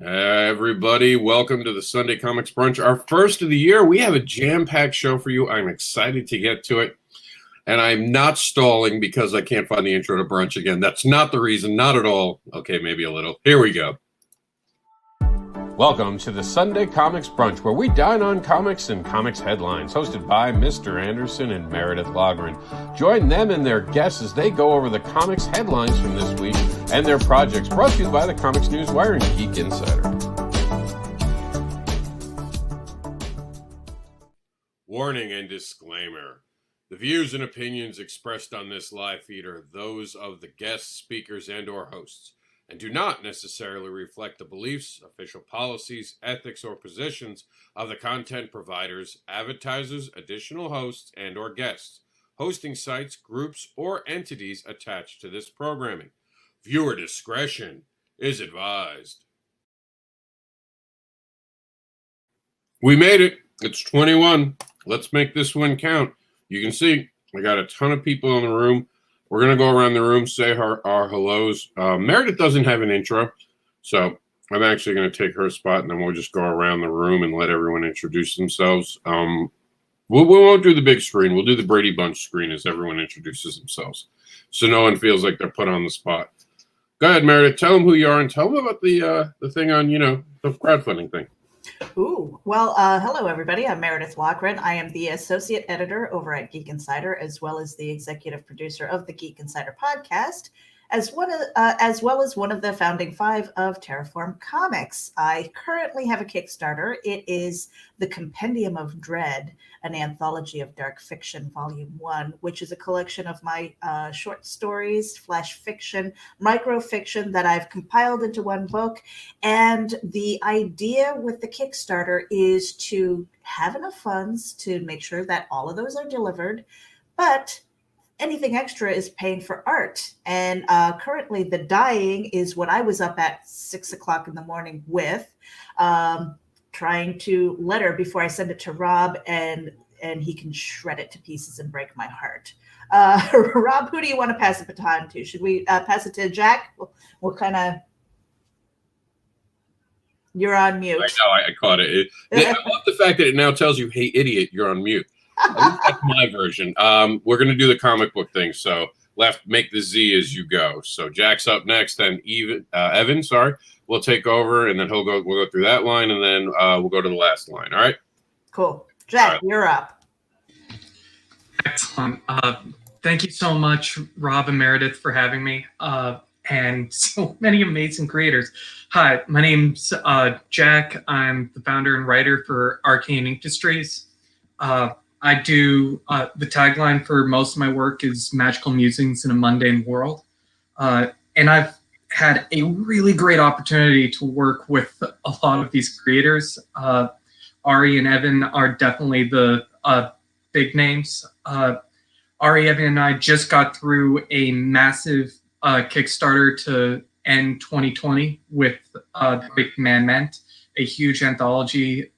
Everybody, welcome to the Sunday Comics Brunch, our first of the year. We have a jam-packed show for you. I'm excited to get to it, and I'm not stalling because I can't find the intro to Brunch again. That's not the reason, not at all. Okay, maybe a little. Here we go. Welcome to the Sunday Comics Brunch, where we dine on comics and comics headlines, hosted by Mr. Anderson and Meredith Logren. Join them and their guests as they go over the comics headlines from this week and their projects, brought to you by the Comics News Wire and Geek Insider. Warning and disclaimer. The views and opinions expressed on this live feed are those of the guests, speakers, and or hosts, and do not necessarily reflect the beliefs, official policies, ethics, or positions of the content providers, advertisers, additional hosts, and or guests, hosting sites, groups, or entities attached to this programming. Viewer discretion is advised. We made it. It's 21. Let's make this one count. You can see I got a ton of people in the room. We're going to go around the room, say our hellos. Meredith doesn't have an intro, so I'm actually going to take her spot, and then we'll just go around the room and let everyone introduce themselves. We won't do the big screen. We'll do the Brady Bunch screen as everyone introduces themselves, so no one feels like they're put on the spot. Go ahead, Meredith. Tell them who you are and tell them about the thing on, the crowdfunding thing. Ooh, well, hello, everybody. I'm Meredith Logren. I am the associate editor over at Geek Insider, as well as the executive producer of the Geek Insider podcast, as well as one of the founding five of Terraform Comics. I currently have a Kickstarter. It is The Compendium of Dread, an anthology of dark fiction, volume 1, which is a collection of my short stories, flash fiction, microfiction that I've compiled into one book. And the idea with the Kickstarter is to have enough funds to make sure that all of those are delivered, but anything extra is paying for art. And currently the dyeing is what I was up at 6 o'clock in the morning with, trying to letter before I send it to Rob, and he can shred it to pieces and break my heart. Rob, who do you want to pass the baton to? Should we pass it to Jack? We'll kind of... You're on mute. I know, I caught it. I love the fact that it now tells you, hey, idiot, you're on mute. That's my version. We're going to do the comic book thing. So make the Z as you go. So Jack's up next, and Evan, will take over, and then we'll go through that line, and then we'll go to the last line. All right? Cool. Jack, You're up. Excellent. Thank you so much, Rob and Meredith, for having me, and so many amazing creators. Hi, my name's Jack. I'm the founder and writer for Arcane Industries. I do the tagline for most of my work is Magical Musings in a Mundane World. And I've had a really great opportunity to work with a lot of these creators. Ari and Evan are definitely the big names. Ari, Evan, and I just got through a massive Kickstarter to end 2020 with The Big Man Meant, a huge anthology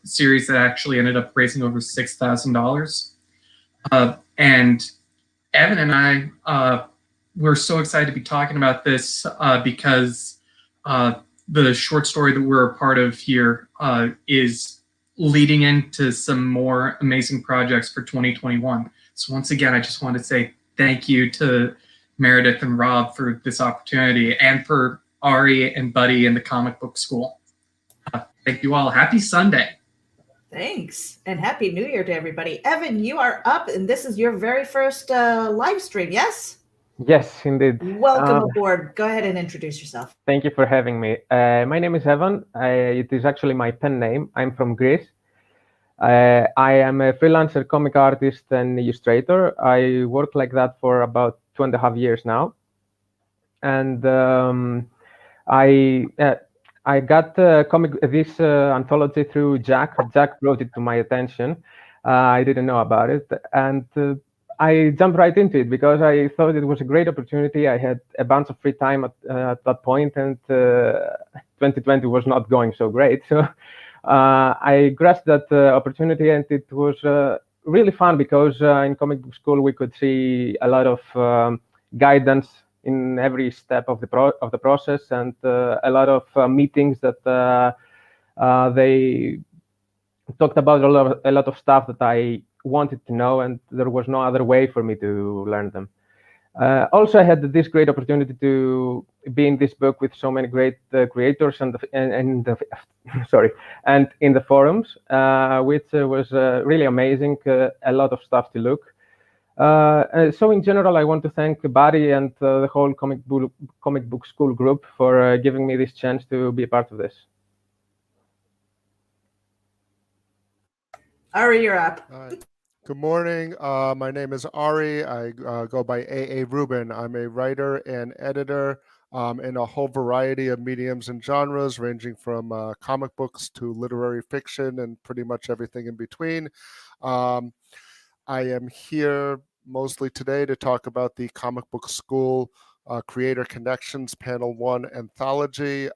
series that actually ended up raising over $6,000. And Evan and I we're so excited to be talking about this because the short story that we're a part of here is leading into some more amazing projects for 2021. So once again, I just want to say thank you to Meredith and Rob for this opportunity, and for Ari and Buddy in the Comic Book School. Thank you all. Happy Sunday. Thanks. And Happy New Year to everybody. Evan, you are up, and this is your very first live stream, yes? Yes, indeed. Welcome aboard. Go ahead and introduce yourself. Thank you for having me. My name is Evan. It is actually my pen name. I'm from Greece. I am a freelancer comic artist and illustrator. I work like that for about 2.5 years now. And I got this anthology through Jack. Jack brought it to my attention. I didn't know about it, and I jumped right into it because I thought it was a great opportunity. I had a bunch of free time at that point, and 2020 was not going so great. So I grasped that opportunity, and it was really fun because in comic book school we could see a lot of guidance in every step of the process, and a lot of meetings that they talked about a lot of stuff that I wanted to know, and there was no other way for me to learn them. Also, I had this great opportunity to be in this book with so many great creators and sorry, and in the forums, which was really amazing. A lot of stuff to look. So in general, I want to thank Barry and the whole comic book school group for giving me this chance to be a part of this. Ari, you're up. Good morning. My name is Ari. I go by A.A. Rubin. I'm a writer and editor in a whole variety of mediums and genres, ranging from comic books to literary fiction and pretty much everything in between. I am here mostly today to talk about the Comic Book School Creator Connections Panel 1 anthology,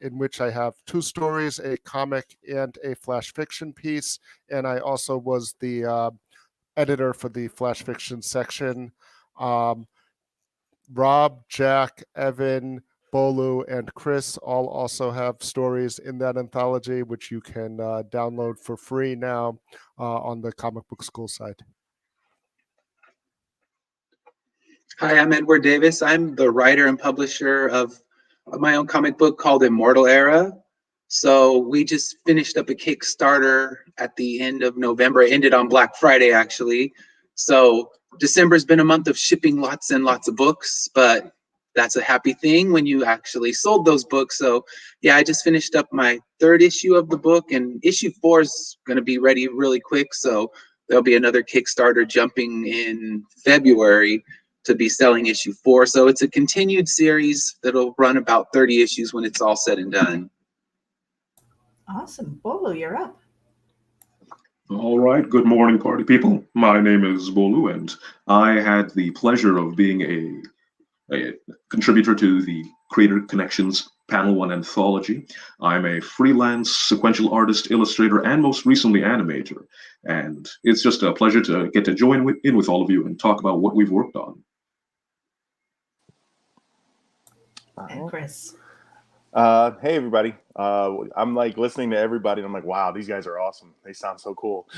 in which I have 2 stories, a comic and a flash fiction piece, and I also was the editor for the flash fiction section. Rob, Jack, Evan, Bolu, and Chris all also have stories in that anthology, which you can download for free now on the Comic Book School site. Hi, I'm Edward Davis. I'm the writer and publisher of my own comic book called Immortal Era. So we just finished up a Kickstarter at the end of November. It ended on Black Friday, actually. So December's been a month of shipping lots and lots of books, but that's a happy thing when you actually sold those books. So yeah, I just finished up my 3rd issue of the book, and issue 4 is going to be ready really quick. So there'll be another Kickstarter jumping in February to be selling issue 4. So it's a continued series that'll run about 30 issues when it's all said and done. Awesome. Bolu, you're up. All right. Good morning, party people. My name is Bolu, and I had the pleasure of being a contributor to the Creator Connections Panel 1 anthology. I'm a freelance sequential artist, illustrator, and most recently animator. And it's just a pleasure to get to join in with all of you and talk about what we've worked on. And Chris. Hey everybody. I'm like listening to everybody and I'm like, wow, these guys are awesome. They sound so cool.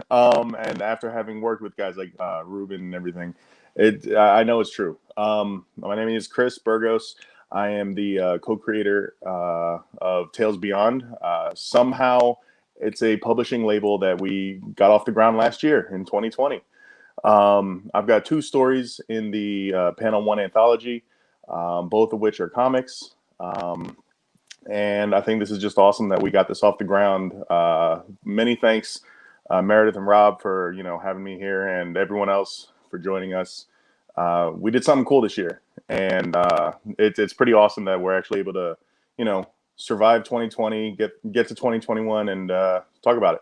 And after having worked with guys like Ruben and everything, I know it's true. My name is Chris Burgos. I am the co-creator of Tales Beyond. Somehow it's a publishing label that we got off the ground last year in 2020. I've got 2 stories in the Panel 1 anthology, both of which are comics. And I think this is just awesome that we got this off the ground. Many thanks, Meredith and Rob, for having me here, and everyone else for joining us. We did something cool this year, and it's pretty awesome that we're actually able to, survive 2020, get to 2021, and talk about it.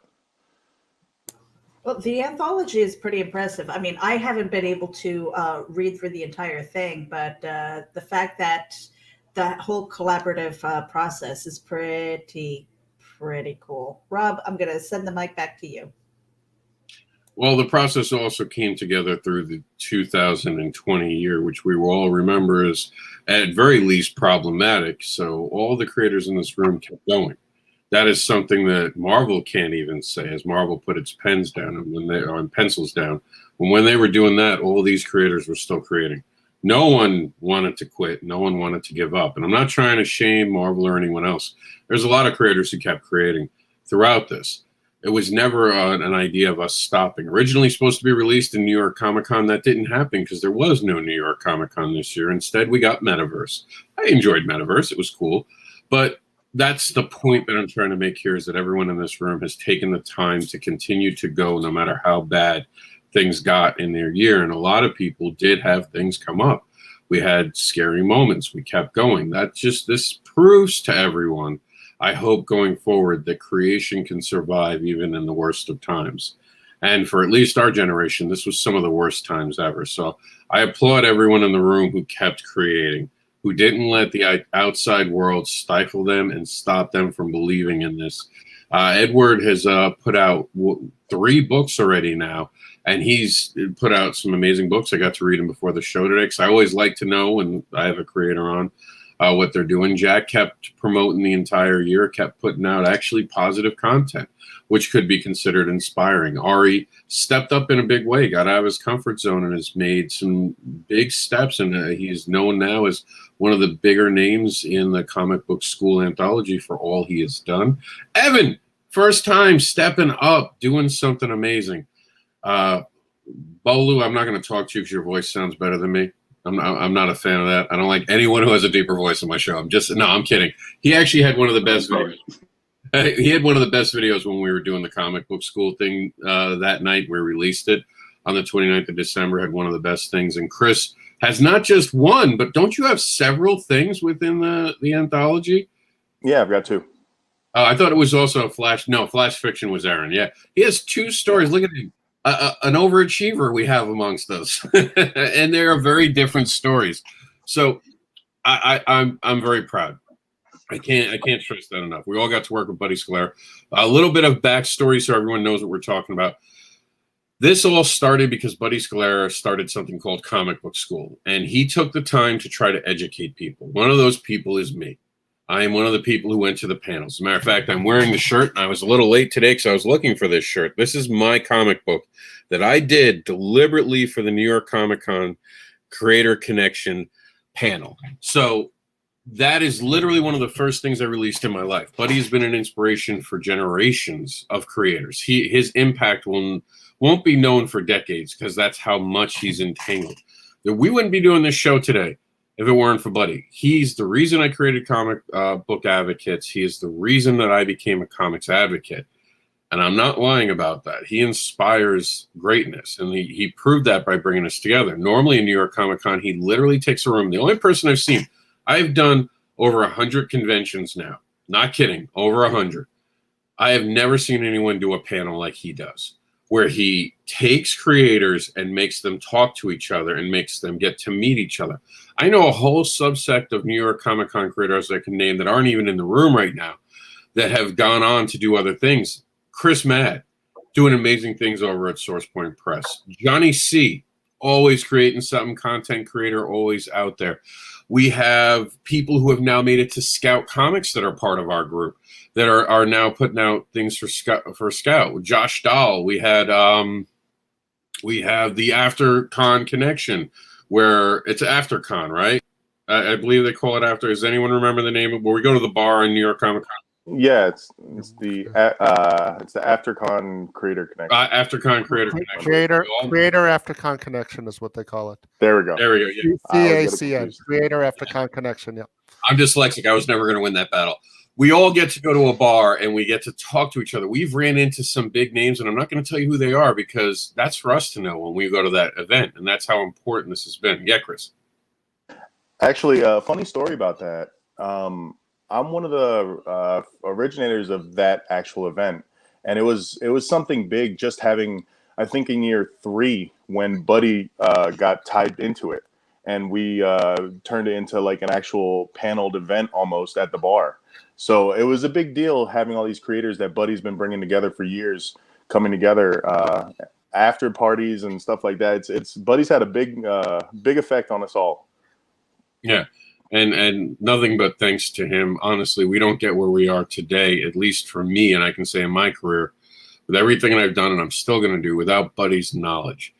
Well, the anthology is pretty impressive. I mean, I haven't been able to read through the entire thing, but the fact that that whole collaborative process is pretty cool. Rob, I'm going to send the mic back to you. Well, the process also came together through the 2020 year, which we will all remember as at very least problematic. So all the creators in this room kept going. That is something that Marvel can't even say, as Marvel put its pens down and pencils down. When they were doing that, all these creators were still creating. No one wanted to quit. No one wanted to give up. And I'm not trying to shame Marvel or anyone else. There's a lot of creators who kept creating throughout this. It was never an idea of us stopping. Originally supposed to be released in New York Comic Con. That didn't happen because there was no New York Comic Con this year. Instead, we got Metaverse. I enjoyed Metaverse. It was cool. But that's the point that I'm trying to make here, is that everyone in this room has taken the time to continue to go no matter how bad things got in their year. And a lot of people did have things come up. We had scary moments. We kept going. This proves to everyone, I hope going forward, that creation can survive even in the worst of times. And for at least our generation, this was some of the worst times ever. So I applaud everyone in the room who kept creating, who didn't let the outside world stifle them and stop them from believing in this. Edward has put out 3 books already now, and he's put out some amazing books. I got to read them before the show today, because I always like to know when I have a creator on what they're doing. Jack kept promoting the entire year, kept putting out actually positive content, which could be considered inspiring. Ari stepped up in a big way, got out of his comfort zone, and has made some big steps. And he's known now as one of the bigger names in the comic book school anthology for all he has done. Evan, first time stepping up, doing something amazing. Bolu, I'm not going to talk to you because your voice sounds better than me. I'm not a fan of that. I don't like anyone who has a deeper voice on my show. I'm kidding. He actually had one of the best videos. He had one of the best videos when we were doing the comic book school thing that night. We released it on the 29th of December, had one of the best things. And Chris has not just one, but don't you have several things within the anthology? Yeah, I've got 2. I thought it was also a Flash. No, Flash Fiction was Aaron. Yeah, he has 2 stories. Look at him. An overachiever we have amongst us, and they are very different stories. So I'm very proud. I can't stress that enough. We all got to work with Buddy Scalera. A little bit of backstory so everyone knows what we're talking about. This all started because Buddy Scalera started something called Comic Book School, and he took the time to try to educate people. One of those people is me. I am one of the people who went to the panels. As a matter of fact, I'm wearing the shirt, and I was a little late today because I was looking for this shirt. This is my comic book that I did deliberately for the New York Comic Con Creator Connection panel. So that is literally one of the first things I released in my life. Buddy has been an inspiration for generations of creators. His impact won't be known for decades because that's how much he's entangled. We wouldn't be doing this show today if it weren't for Buddy. He's the reason I created Comic Book Advocates. He is the reason that I became a comics advocate. And I'm not lying about that. He inspires greatness, and he proved that by bringing us together. Normally in New York Comic Con, he literally takes a room. The only person I've seen, I've done over 100 conventions now. Not kidding, over 100. I have never seen anyone do a panel like he does, where he takes creators and makes them talk to each other and makes them get to meet each other. I know a whole subsect of New York Comic Con creators I can name that aren't even in the room right now that have gone on to do other things. Chris Madd, doing amazing things over at SourcePoint Press. Johnny C, always creating something, content creator, always out there. We have people who have now made it to Scout Comics that are part of our group that are now putting out things for Scout. Josh Dahl, we have the AfterCon connection, where it's AfterCon, right? I believe they call it after. Does anyone remember the name of where we go to the bar in New York Comic Con? Yeah, it's the AfterCon Creator Connection. AfterCon Creator Connection. Creator AfterCon Connection is what they call it. There we go. There we go. Yeah. CACN, Creator AfterCon Connection. Yeah. I'm dyslexic. I was never going to win that battle. We all get to go to a bar and we get to talk to each other. We've ran into some big names, and I'm not going to tell you who they are because that's for us to know when we go to that event, and that's how important this has been. Yeah, Chris. Actually, a funny story about that. I'm one of the originators of that actual event, and it was something big. Just having, I think, in year 3 when Buddy got tied into it, and we turned it into like an actual paneled event almost at the bar. So it was a big deal having all these creators that Buddy's been bringing together for years coming together after parties and stuff like that. It's Buddy's had a big effect on us all. Yeah. And nothing but thanks to him. Honestly, we don't get where we are today, at least for me, and I can say in my career, with everything I've done and I'm still going to do, without Buddy's knowledge.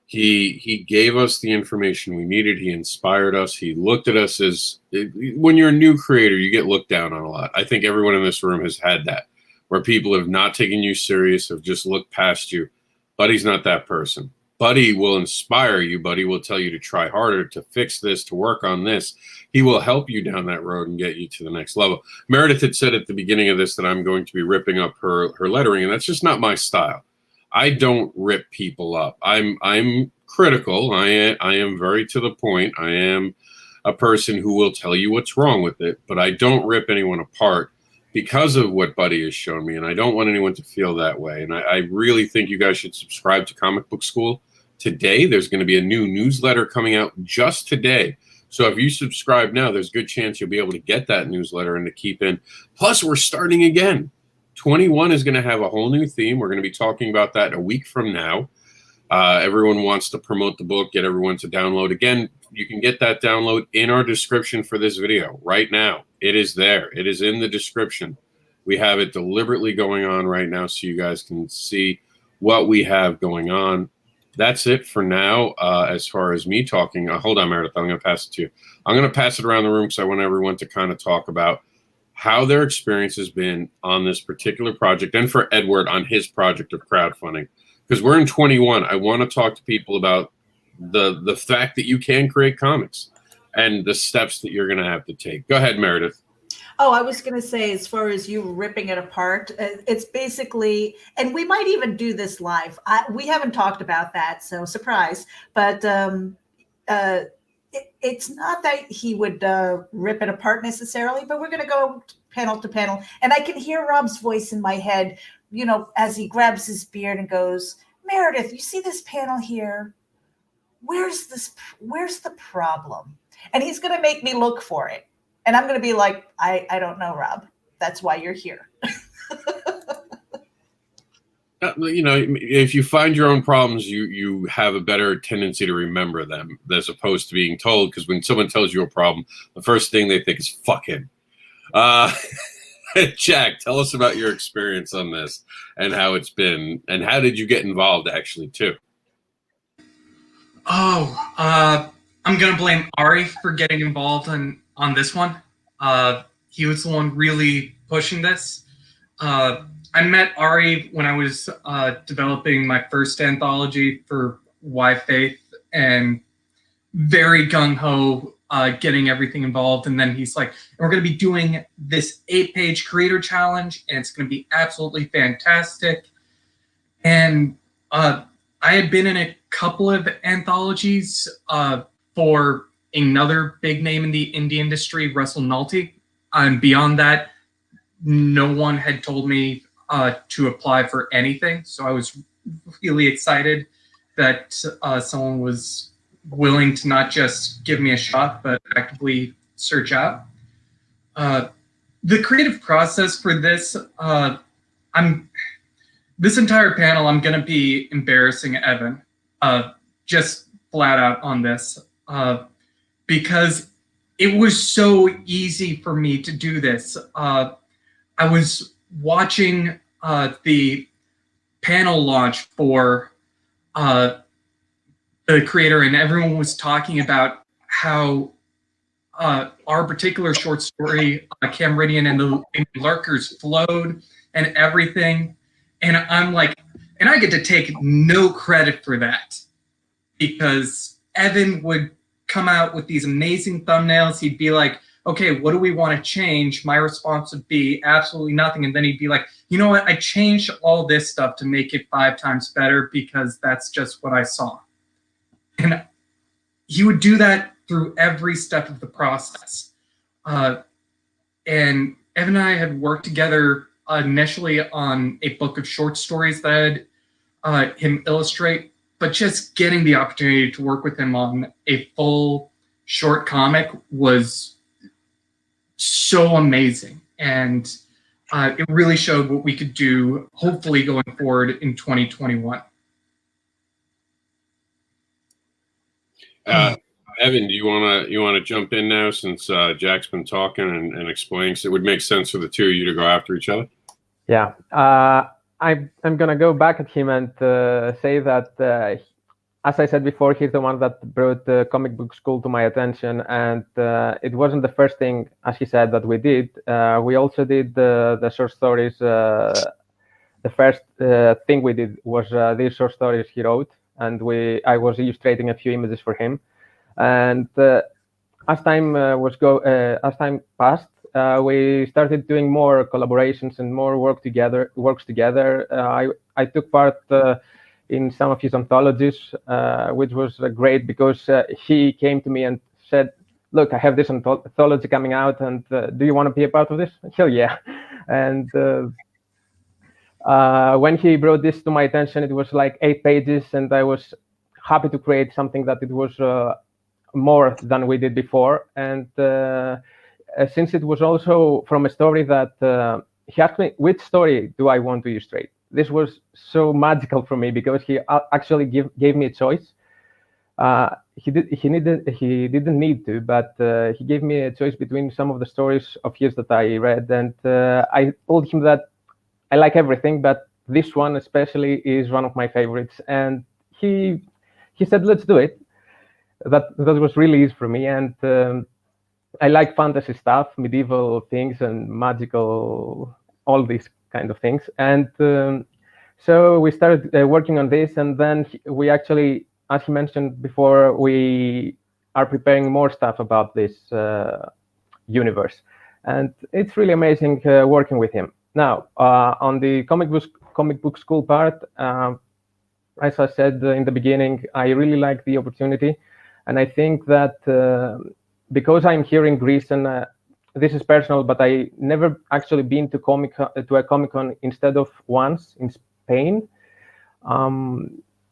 He gave us the information we needed. He inspired us. He looked at us as, when you're a new creator, you get looked down on a lot. I think everyone in this room has had that, where people have not taken you serious, have just looked past you. Buddy's not that person. Buddy will inspire you. Buddy will tell you to try harder, to fix this, to work on this. He will help you down that road and get you to the next level. Meredith had said at the beginning of this that I'm going to be ripping up her lettering, and that's just not my style. I don't rip people up. I'm critical. I am very to the point. I am a person who will tell you what's wrong with it, but I don't rip anyone apart because of what Buddy has shown me, and I don't want anyone to feel that way. And I really think you guys should subscribe to Comic Book School. Today, there's going to be a new newsletter coming out just today So if you subscribe now, there's a good chance you'll be able to get that newsletter and to keep in. Plus, we're starting again. 21 is going to have a whole new theme. We're going to be talking about that a week from now. Everyone wants to promote the book, get everyone to download. Again, you can get that download in our description for this video right now. It is there. It is in the description. We have it deliberately going on right now so you guys can see what we have going on. That's it for now as far as me talking. Hold on, Meredith. I'm going to pass it to you. I'm going to pass it around the room because I want everyone to kind of talk about how their experience has been on this particular project, and for Edward on his project of crowdfunding. Because we're in 21, I want to talk to people about the fact that you can create comics and the steps that you're going to have to take. Go ahead, Meredith. Oh, I was going to say, as far as you ripping it apart, it's basically, and we might even do this live. We haven't talked about that, so surprise. But it's not that he would rip it apart necessarily, but we're going to go panel to panel. And I can hear Rob's voice in my head, you know, as he grabs his beard and goes, Meredith, you see this panel here? Where's the problem? And he's going to make me look for it. And I'm going to be like, I don't know, Rob. That's why you're here. You know, if you find your own problems, you have a better tendency to remember them as opposed to being told. Because when someone tells you a problem, the first thing they think is "fuck him." Jack, tell us about your experience on this and how it's been, and how did you get involved actually too? I'm gonna blame Ari for getting involved on this one. He was the one really pushing this. I met Ari when I was developing my first anthology for Why Faith, and very gung-ho getting everything involved. And then he's like, we're going to be doing this 8-page creator challenge, and it's going to be absolutely fantastic. And I had been in a couple of anthologies for another big name in the indie industry, Russell Nolte. And beyond that, no one had told me to apply for anything. So I was really excited that someone was willing to not just give me a shot, but actively search out. The creative process for this, this entire panel, I'm going to be embarrassing Evan, just flat out on this, because it was so easy for me to do this. I was watching the panel launch for the creator, and everyone was talking about how our particular short story, Camridian and the Lurkers, flowed and everything. And I'm like, and I get to take no credit for that, because Evan would come out with these amazing thumbnails. He'd be like, okay, what do we want to change? My response would be absolutely nothing. And then he'd be like, you know what? I changed all this stuff to make it 5 times better because that's just what I saw. And he would do that through every step of the process. And Evan and I had worked together initially on a book of short stories that I had him illustrate, but just getting the opportunity to work with him on a full short comic was so amazing. And it really showed what we could do, hopefully going forward in 2021. Evan, do you want to jump in now, since Jack's been talking and explaining? So it would make sense for the two of you to go after each other. Yeah, I'm gonna go back at him and say that, as I said before, he's the one that brought the comic book school to my attention, and it wasn't the first thing, as he said, that we did. We also did the short stories. The first thing we did was these short stories he wrote, and I was illustrating a few images for him. And as time passed, we started doing more collaborations and more works together. I took part in some of his anthologies, which was great, because he came to me and said, "Look, I have this anthology coming out, and do you want to be a part of this?" Hell yeah! And when he brought this to my attention, it was like 8 pages, and I was happy to create something that it was more than we did before. And since it was also from a story that he asked me, which story do I want to illustrate? This was so magical for me because he actually gave me a choice. He didn't need to, but he gave me a choice between some of the stories of his that I read, and I told him that I like everything, but this one especially is one of my favorites. And he said, let's do it. That was really easy for me, and I like fantasy stuff, medieval things, and magical, all these kind of things. And so we started working on this, and then we actually, as he mentioned before, we are preparing more stuff about this universe, and it's really amazing working with him. Now, on the comic book school part, as I said in the beginning, I really like the opportunity, and I think that because I'm here in Greece, and this is personal, but I never actually been to a Comic-Con instead of once in Spain.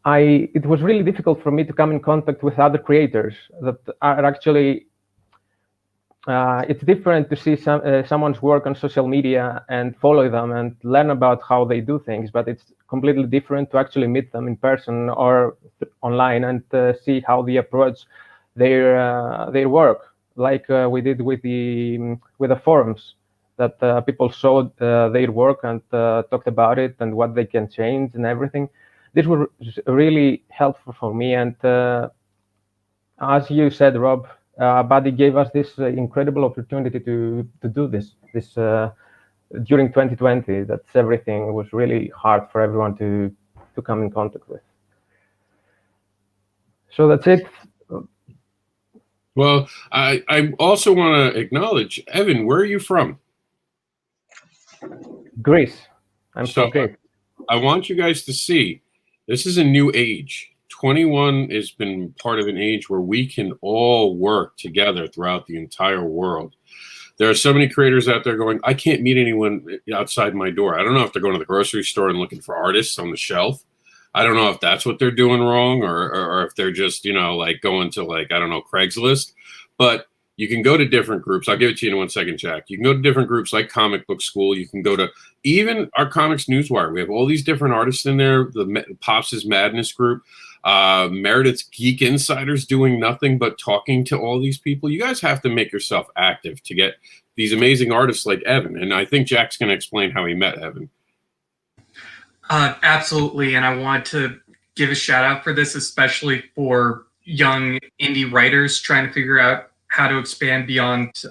It was really difficult for me to come in contact with other creators that are actually. It's different to see someone's work on social media and follow them and learn about how they do things, but it's completely different to actually meet them in person or online and see how they approach their work, like we did with the forums, that people showed their work and talked about it and what they can change and everything. This was really helpful for me, and as you said, Rob, Buddy gave us this incredible opportunity to do this during 2020. That's everything was really hard for everyone to come in contact with. So that's it. Well, I also want to acknowledge, Evan, where are you from? Greece. I'm from Greece. I want you guys to see, this is a new age. 21 has been part of an age where we can all work together throughout the entire world. There are so many creators out there going, I can't meet anyone outside my door. I don't know if they're going to the grocery store and looking for artists on the shelf. I don't know if that's what they're doing wrong, or if they're just, like going to, like, I don't know, Craigslist. But you can go to different groups. I'll give it to you in 1 second, Jack. You can go to different groups like Comic Book School. You can go to even our Comics Newswire. We have all these different artists in there. The Pops' Madness group. Meredith's Geek Insiders doing nothing but talking to all these people. You guys have to make yourself active to get these amazing artists like Evan. And I think Jack's going to explain how he met Evan. Absolutely. And I want to give a shout out for this, especially for young indie writers trying to figure out how to expand beyond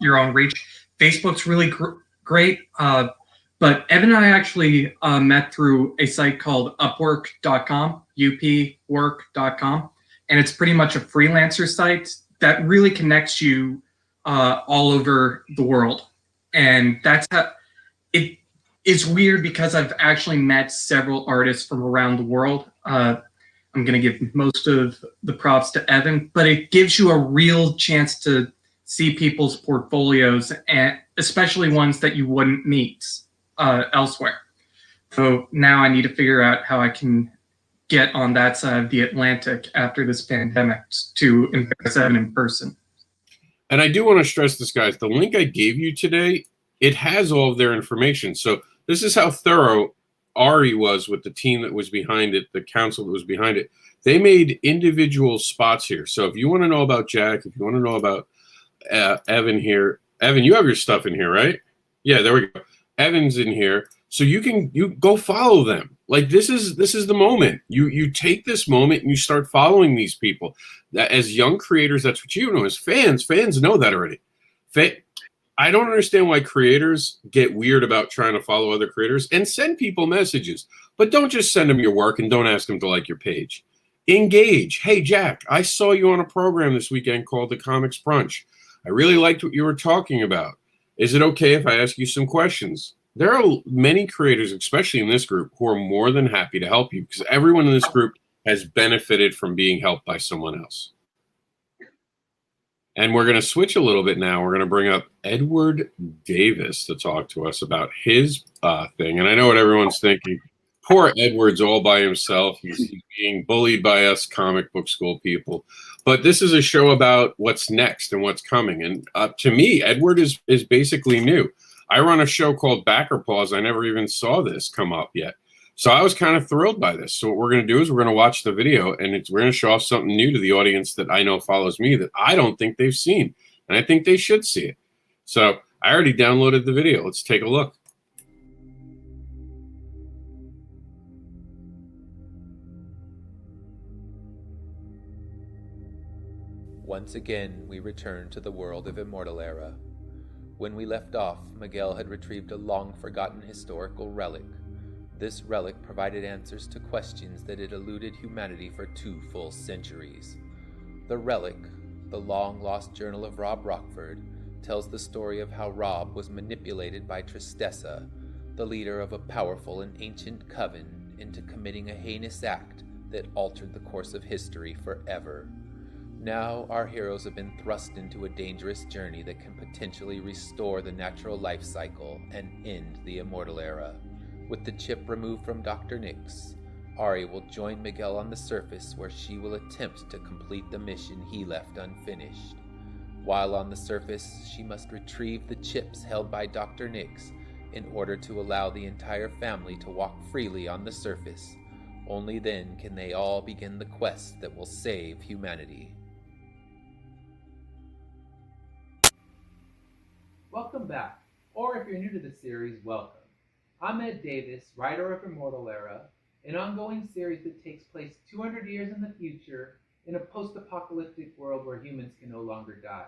your own reach. Facebook's really great. But Evan and I actually met through a site called upwork.com, upwork.com. And it's pretty much a freelancer site that really connects you all over the world. And that's how it's weird because I've actually met several artists from around the world. I'm going to give most of the props to Evan, but it gives you a real chance to see people's portfolios, and especially ones that you wouldn't meet elsewhere. So now I need to figure out how I can get on that side of the Atlantic after this pandemic to embarrass Evan in person. And I do want to stress this, guys. The link I gave you today, it has all of their information. So this is how thorough Ari was with the team that was behind it, the council that was behind it. They made individual spots here. So if you want to know about Jack, if you want to know about Evan here, Evan, you have your stuff in here, right? Yeah, there we go. Evan's in here. So you go follow them. Like this is the moment. You take this moment and you start following these people. As young creators, that's what you know. As fans know that already. I don't understand why creators get weird about trying to follow other creators and send people messages. But don't just send them your work and don't ask them to like your page. Engage. Hey, Jack, I saw you on a program this weekend called the ComiX Brunch. I really liked what you were talking about. Is it okay if I ask you some questions? There are many creators, especially in this group, who are more than happy to help you because everyone in this group has benefited from being helped by someone else. And we're going to switch a little bit now. We're going to bring up Edward Davis to talk to us about his thing. And I know what everyone's thinking. poor Edward's all by himself. He's being bullied by us comic book school people. But this is a show about what's next and what's coming. And to me, Edward is basically new. I run a show called Backer Paws. I never even saw this come up yet. So I was kind of thrilled by this. So what we're going to do is we're going to watch the video, and we're going to show off something new to the audience that I know follows me that I don't think they've seen. And I think they should see it. So I already downloaded the video. Let's take a look. Once again, we return to the world of Immortal Era. When we left off, Miguel had retrieved a long-forgotten historical relic. This relic provided answers to questions that had eluded humanity for 2 full centuries. The relic, the long-lost journal of Rob Rockford, tells the story of how Rob was manipulated by Tristessa, the leader of a powerful and ancient coven, into committing a heinous act that altered the course of history forever. Now, our heroes have been thrust into a dangerous journey that can potentially restore the natural life cycle and end the Immortal Era. With the chip removed from Dr. Nix, Ari will join Miguel on the surface, where she will attempt to complete the mission he left unfinished. While on the surface, she must retrieve the chips held by Dr. Nix in order to allow the entire family to walk freely on the surface. Only then can they all begin the quest that will save humanity. Welcome back, or if you're new to the series, welcome. I'm Ed Davis, writer of Immortal Era, an ongoing series that takes place 200 years in the future in a post-apocalyptic world where humans can no longer die.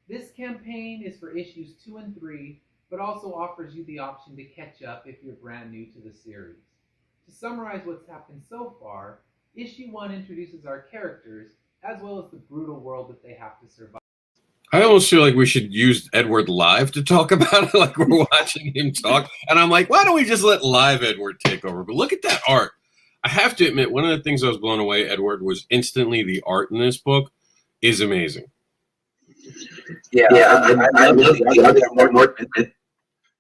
This campaign is for issues 2 and 3, but also offers you the option to catch up if you're brand new to the series. To summarize what's happened so far, issue 1 introduces our characters, as well as the brutal world that they have to survive. I almost feel like we should use Edward live to talk about it, like we're watching him talk. And I'm like, why don't we just let live Edward take over? But look at that art. I have to admit, one of the things I was blown away, Edward, was instantly the art in this book is amazing. Yeah, I love the art.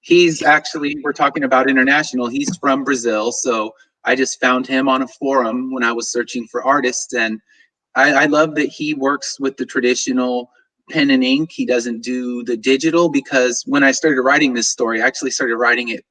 He's actually, we're talking about international. He's from Brazil, so I just found him on a forum when I was searching for artists, and I love that he works with the traditional pen and ink. He doesn't do the digital, because when I started writing this story, I actually started writing it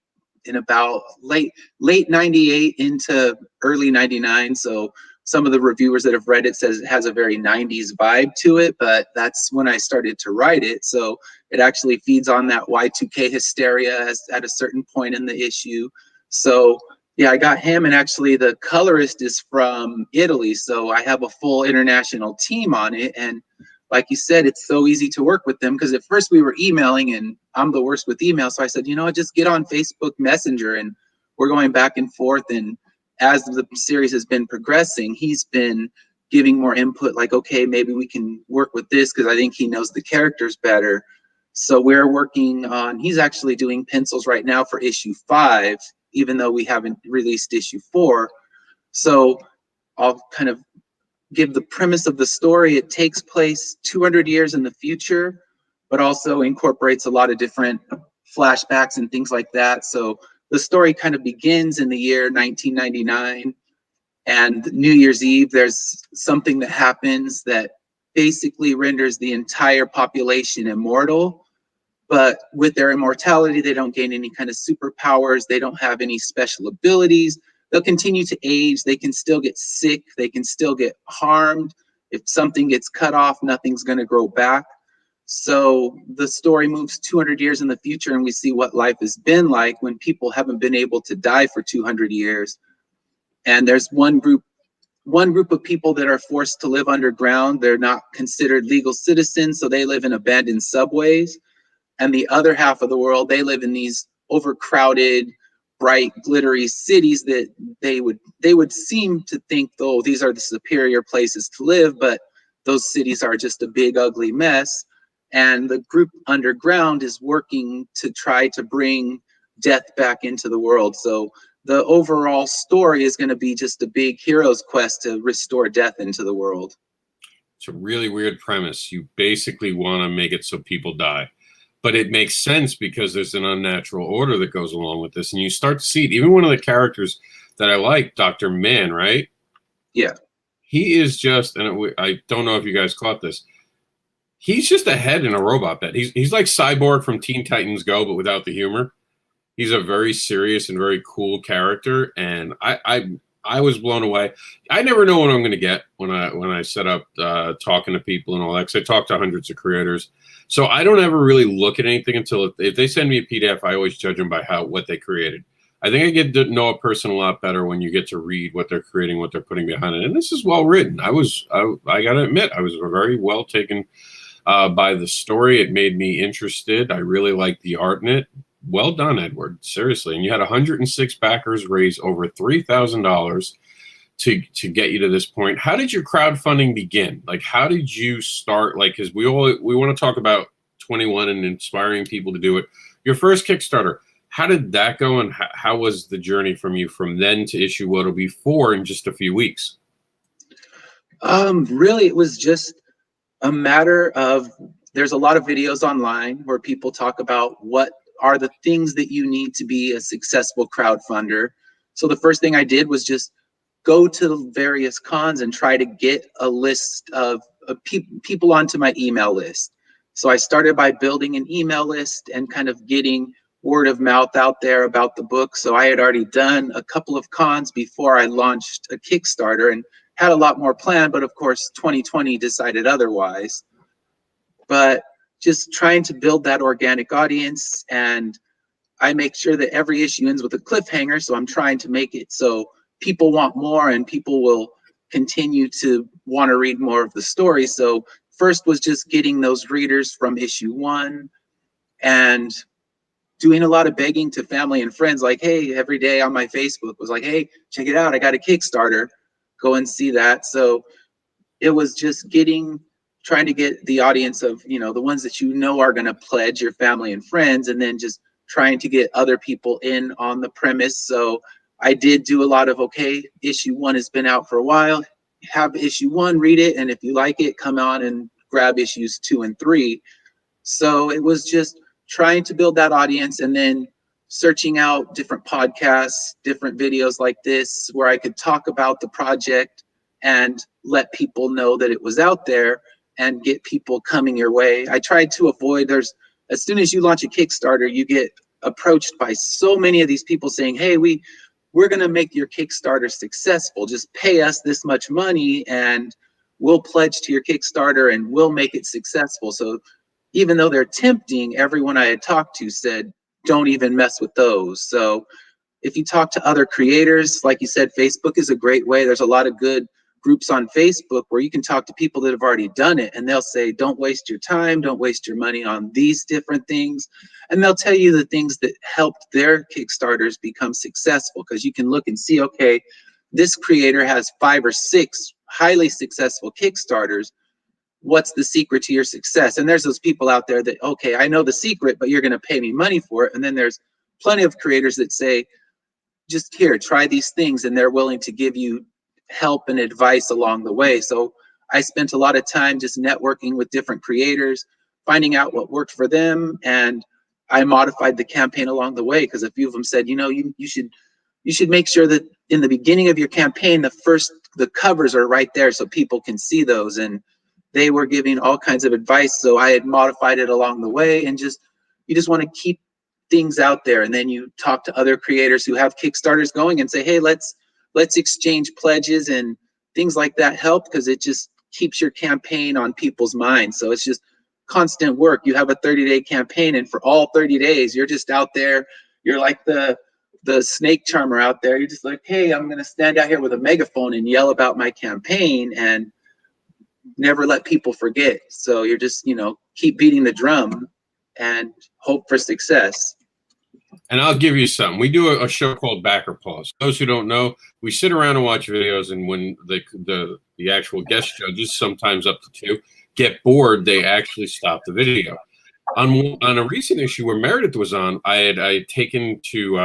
in about late 98 into early 99. So some of the reviewers that have read it says it has a very 90s vibe to it, but that's when I started to write it. So it actually feeds on that Y2K hysteria at a certain point in the issue. So yeah, I got him, and actually the colorist is from Italy. So I have a full international team on it. And like you said, it's so easy to work with them, because at first we were emailing, and I'm the worst with email. So I said, you know, just get on Facebook Messenger, and we're going back and forth. And as the series has been progressing, he's been giving more input, like, okay, maybe we can work with this, because I think he knows the characters better. So we're working on, he's actually doing pencils right now for issue 5, even though we haven't released issue 4. So I'll kind of give the premise of the story. It takes place 200 years in the future, but also incorporates a lot of different flashbacks and things like that. So the story kind of begins in the year 1999, and New Year's Eve, there's something that happens that basically renders the entire population immortal. But with their immortality, they don't gain any kind of superpowers. They don't have any special abilities. They'll continue to age. They can still get sick. They can still get harmed. If something gets cut off, nothing's going to grow back. So the story moves 200 years in the future, and we see what life has been like when people haven't been able to die for 200 years. And there's one group of people that are forced to live underground. They're not considered legal citizens, so they live in abandoned subways. And the other half of the world, they live in these overcrowded, bright, glittery cities that they would seem to think, oh, these are the superior places to live, but those cities are just a big, ugly mess. And the group underground is working to try to bring death back into the world. So the overall story is going to be just a big hero's quest to restore death into the world. It's a really weird premise. You basically want to make it so people die. But it makes sense because there's an unnatural order that goes along with this. And you start to see it. Even one of the characters that I like, Dr. Mann, right? Yeah. He is just, and I don't know if you guys caught this. He's just a head in a robot bed. He's like Cyborg from Teen Titans Go, but without the humor. He's a very serious and very cool character, and I was blown away. I never know what I'm going to get when I set up talking to people and all that, because I talk to hundreds of creators. So I don't ever really look at anything until if they send me a PDF, I always judge them by what they created. I think I get to know a person a lot better when you get to read what they're creating, what they're putting behind it. And this is well written. I got to admit, I was very well taken by the story. It made me interested. I really liked the art in it. Well done, Edward. Seriously. And you had 106 backers raise over $3,000 to get you to this point. How did your crowdfunding begin? Like, how did you start? Like, because we want to talk about 21 and inspiring people to do it. Your first Kickstarter, how did that go, and how was the journey from you from then to issue what'll be 4 in just a few weeks? Really, it was just a matter of, there's a lot of videos online where people talk about what are the things that you need to be a successful crowdfunder. So the first thing I did was just go to various cons and try to get a list of people onto my email list. So I started by building an email list and kind of getting word of mouth out there about the book. So I had already done a couple of cons before I launched a Kickstarter and had a lot more planned, but of course 2020 decided otherwise. But just trying to build that organic audience, and I make sure that every issue ends with a cliffhanger, so I'm trying to make it so people want more and people will continue to want to read more of the story. So first was just getting those readers from issue 1 and doing a lot of begging to family and friends, like, hey, every day on my Facebook was like, hey, check it out, I got a Kickstarter, go and see that. So it was just trying to get the audience of, the ones that are going to pledge, your family and friends, and then just trying to get other people in on the premise. So I did do a lot of, okay, issue 1 has been out for a while, have issue 1, read it, and if you like it, come on and grab issues 2 and 3. So it was just trying to build that audience, and then searching out different podcasts, different videos like this, where I could talk about the project and let people know that it was out there and get people coming your way. I tried to avoid, as soon as you launch a Kickstarter, you get approached by so many of these people saying, hey, we're going to make your Kickstarter successful. Just pay us this much money and we'll pledge to your Kickstarter and we'll make it successful. So even though they're tempting, everyone I had talked to said, don't even mess with those. So if you talk to other creators, like you said, Facebook is a great way. There's a lot of good groups on Facebook where you can talk to people that have already done it, and they'll say, don't waste your time, don't waste your money on these different things. And they'll tell you the things that helped their Kickstarters become successful, because you can look and see, okay, this creator has 5 or 6 highly successful Kickstarters. What's the secret to your success? And there's those people out there that, okay, I know the secret, but you're going to pay me money for it. And then there's plenty of creators that say, just here, try these things, and they're willing to give you help and advice along the way. So I spent a lot of time just networking with different creators, finding out what worked for them, and I modified the campaign along the way, because a few of them said, you should make sure that in the beginning of your campaign, the covers are right there so people can see those. And they were giving all kinds of advice, so I had modified it along the way. And you just want to keep things out there, and then you talk to other creators who have Kickstarters going and say, hey, let's exchange pledges, and things like that help, because it just keeps your campaign on people's minds. So it's just constant work. You have a 30-day campaign, and for all 30 days, you're just out there. You're like the snake charmer out there. You're just like, hey, I'm going to stand out here with a megaphone and yell about my campaign and never let people forget. So you're just, keep beating the drum and hope for success. And I'll give you some. We do a show called Backer Pause. Those who don't know, we sit around and watch videos, and when the actual guest judges, sometimes up to 2, get bored, they actually stop the video. On a recent issue where Meredith was on, I had taken to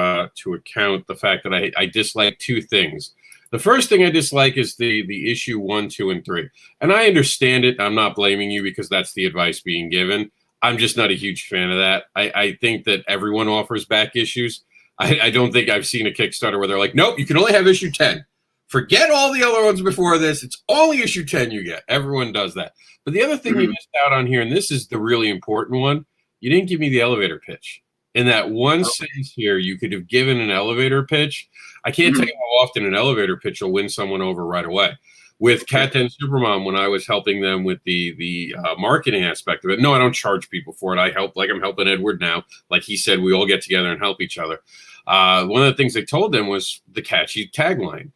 account the fact that I dislike 2 things. The first thing I dislike is the issue 1, 2, and 3. And I understand it. I'm not blaming you, because that's the advice being given. I'm just not a huge fan of that. I think that everyone offers back issues. I don't think I've seen a Kickstarter where they're like, nope, you can only have issue 10. Forget all the other ones before this. It's only issue 10 you get. Everyone does that. But the other thing you missed out on here, and this is the really important one, you didn't give me the elevator pitch. In that one sentence here, you could have given an elevator pitch. I can't tell you how often an elevator pitch will win someone over right away. With Cat 10 Supermom, when I was helping them with the marketing aspect of it, no, I don't charge people for it. I help, like I'm helping Edward now. Like he said, we all get together and help each other. One of the things they told them was the catchy tagline.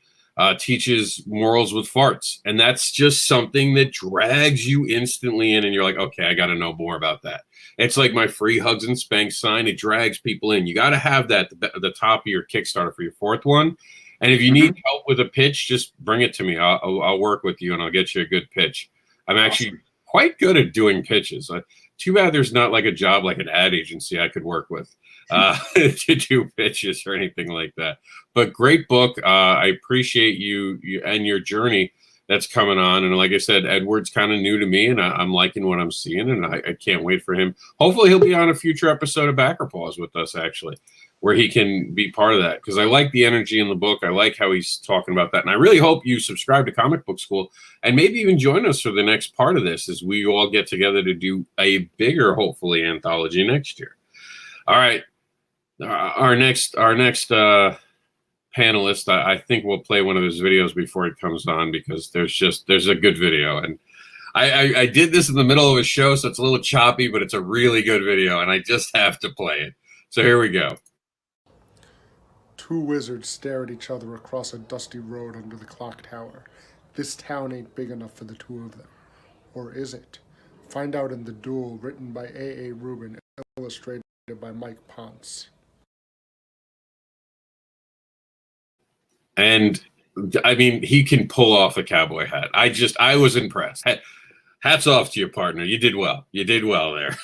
Teaches morals with farts. And that's just something that drags you instantly in, and you're like, okay, I got to know more about that. It's like my free hugs and spanks sign. It drags people in. You got to have that at the top of your Kickstarter for your fourth one. And if you need help with a pitch, just bring it to me. I'll work with you, and I'll get you a good pitch. I'm actually quite good at doing pitches. Too bad there's not like a job like an ad agency I could work with to do pitches or anything like that. But great book. I appreciate you and your journey that's coming on. And like I said, Edward's kind of new to me, and I'm liking what I'm seeing, and I can't wait for him. Hopefully he'll be on a future episode of Backer Paws with us, actually, where he can be part of that, because I like the energy in the book. I like how he's talking about that. And I really hope you subscribe to Comic Book School and maybe even join us for the next part of this as we all get together to do a bigger, hopefully, anthology next year. All right. Our next panelist, I think we'll play one of his videos before he comes on, because there's a good video. And I did this in the middle of a show, so it's a little choppy, but it's a really good video, and I just have to play it. So here we go. Two wizards stare at each other across a dusty road under the clock tower. This town ain't big enough for the two of them. Or is it? Find out in The Duel, written by A.A. Rubin, illustrated by Mike Ponce. And I mean, he can pull off a cowboy hat. I was impressed. Hats off to your partner. You did well. You did well there.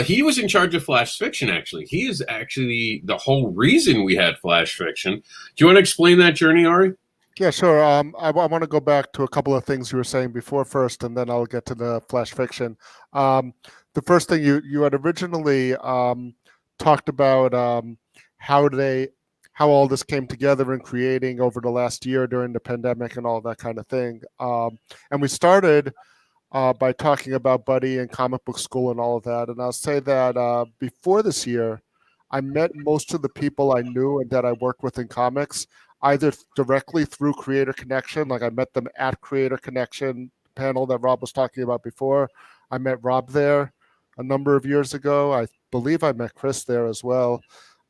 He was in charge of Flash Fiction, actually. He is actually the whole reason we had Flash Fiction. Do you want to explain that journey, Ari? Yeah, sure. I want to go back to a couple of things you were saying before first, and then I'll get to the Flash Fiction. The first thing you had originally talked about how all this came together in creating over the last year during the pandemic and all that kind of thing. And we started by talking about Buddy and Comic Book School and all of that. And I'll say that before this year, I met most of the people I knew and that I worked with in comics, either directly through Creator Connection, like I met them at Creator Connection panel that Rob was talking about before. I met Rob there a number of years ago. I believe I met Chris there as well.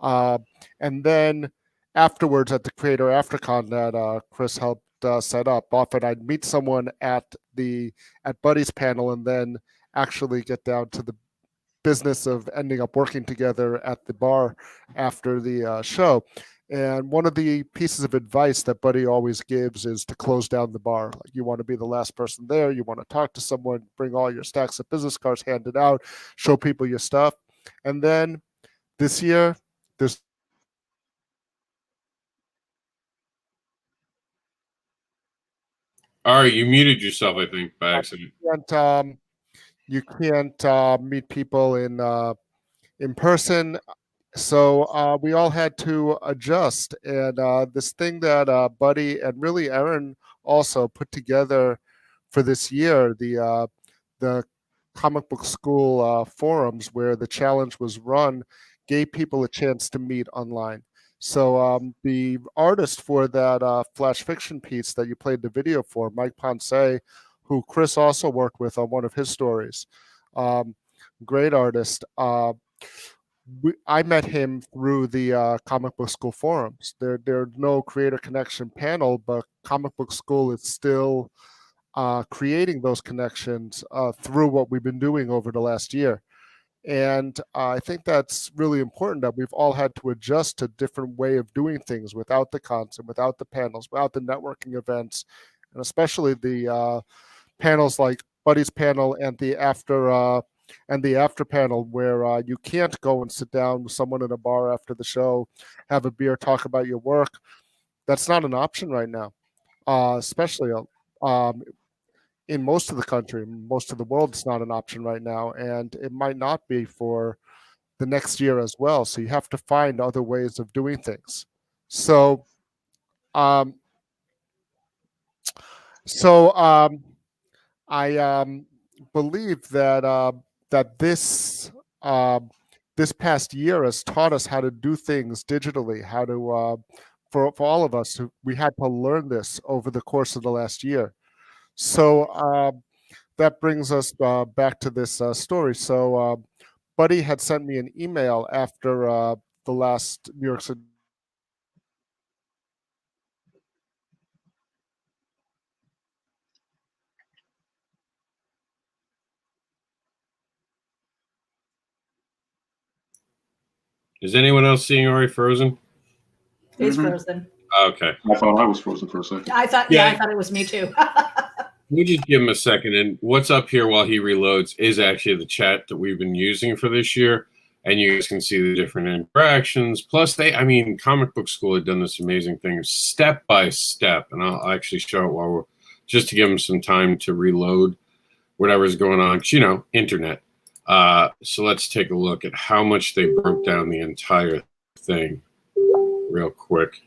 And then afterwards at the Creator AfterCon that Chris helped set up, often I'd meet someone at Buddy's panel and then actually get down to the business of ending up working together at the bar after the show. And one of the pieces of advice that Buddy always gives is to close down the bar. Like, you want to be the last person there. You want to talk to someone, bring all your stacks of business cards, hand it out, show people your stuff. And then this year, there's Ari, you muted yourself, I think, by accident. you can't meet people in person. So we all had to adjust. And this thing that Buddy and really Aaron also put together for this year, the Comic Book School forums where the challenge was run, gave people a chance to meet online. So the artist for that Flash Fiction piece that you played the video for, Mike Ponce, who Chris also worked with on one of his stories, great artist. I met him through the Comic Book School forums. There's no Creator Connection panel, but Comic Book School is still creating those connections through what we've been doing over the last year. And I think that's really important, that we've all had to adjust to a different way of doing things without the content, without the panels, without the networking events, and especially the panels like Buddy's panel and the after panel, where you can't go and sit down with someone in a bar after the show, have a beer, talk about your work. That's not an option right now, especially in most of the country, most of the world. It's not an option right now, and it might not be for the next year as well. So you have to find other ways of doing things. So, um, I believe that this this past year has taught us how to do things digitally, how to for all of us, we had to learn this over the course of the last year. So that brings us back to this story. So Buddy had sent me an email after the last New York City. Is anyone else seeing Ari frozen? It's frozen. Okay. I thought I was frozen for a second. I thought it was me too. We just give him a second. And what's up here while he reloads is actually the chat that we've been using for this year. And you guys can see the different interactions. Plus, Comic Book School had done this amazing thing step by step. And I'll actually show it while just to give them some time to reload whatever's going on. 'Cause, internet. So let's take a look at how much they broke down the entire thing real quick.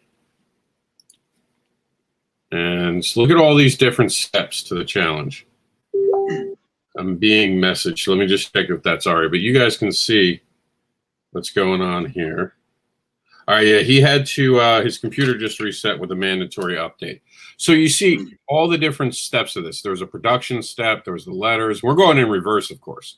And so look at all these different steps to the challenge. I'm being messaged. Let me just check if that's Ari. But you guys can see what's going on here. All right, yeah, he had to, his computer just reset with a mandatory update. So you see all the different steps of this. There was a production step. There was the letters. We're going in reverse, of course.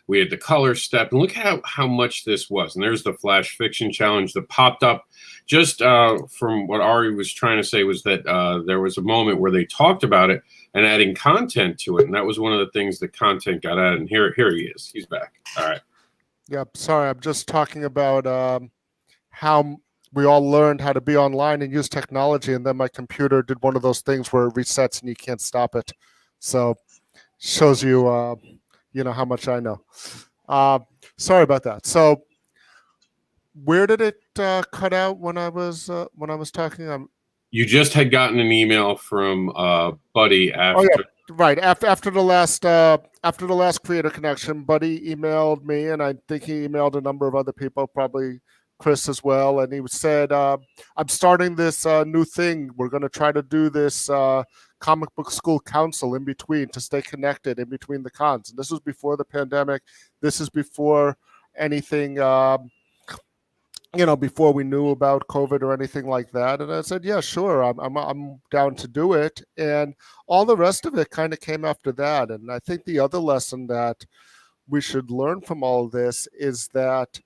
We had the color step. And look how much this was. And there's the Flash Fiction Challenge that popped up. Just from what Ari was trying to say was that there was a moment where they talked about it and adding content to it. And that was one of the things that content got added. And here he is. He's back. All right. Yep. Sorry, I'm just talking about how we all learned how to be online and use technology. And then my computer did one of those things where it resets and you can't stop it. So shows you, how much I know. Sorry about that. So where did it cut out when I was talking? You just had gotten an email from Buddy after. Oh yeah, right after the last Creator Connection. Buddy emailed me, and I think he emailed a number of other people, probably Chris as well. And he said, "I'm starting this new thing. We're going to try to do this comic book school council in between to stay connected in between the cons." And this was before the pandemic. This is before anything. Before we knew about COVID or anything like that. And I said, yeah, sure, I'm down to do it. And all the rest of it kind of came after that. And I think the other lesson that we should learn from all of this is that,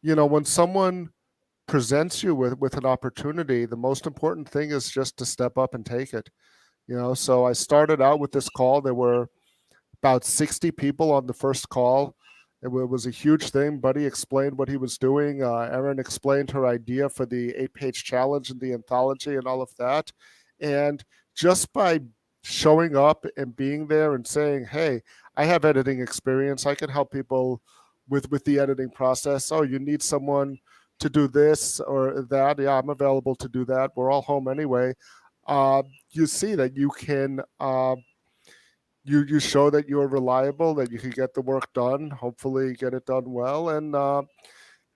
when someone presents you with an opportunity, the most important thing is just to step up and take it. So I started out with this call. There were about 60 people on the first call. It was a huge thing. Buddy explained what he was doing. Erin explained her idea for the 8-page challenge and the anthology and all of that. And just by showing up and being there and saying, hey, I have editing experience. I can help people with the editing process. Oh, you need someone to do this or that. Yeah, I'm available to do that. We're all home anyway. You see that you can... You show that you're reliable, that you can get the work done, hopefully get it done well, and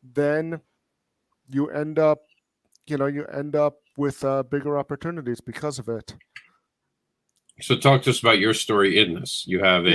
then you end up with bigger opportunities because of it. So talk to us about your story in this. You have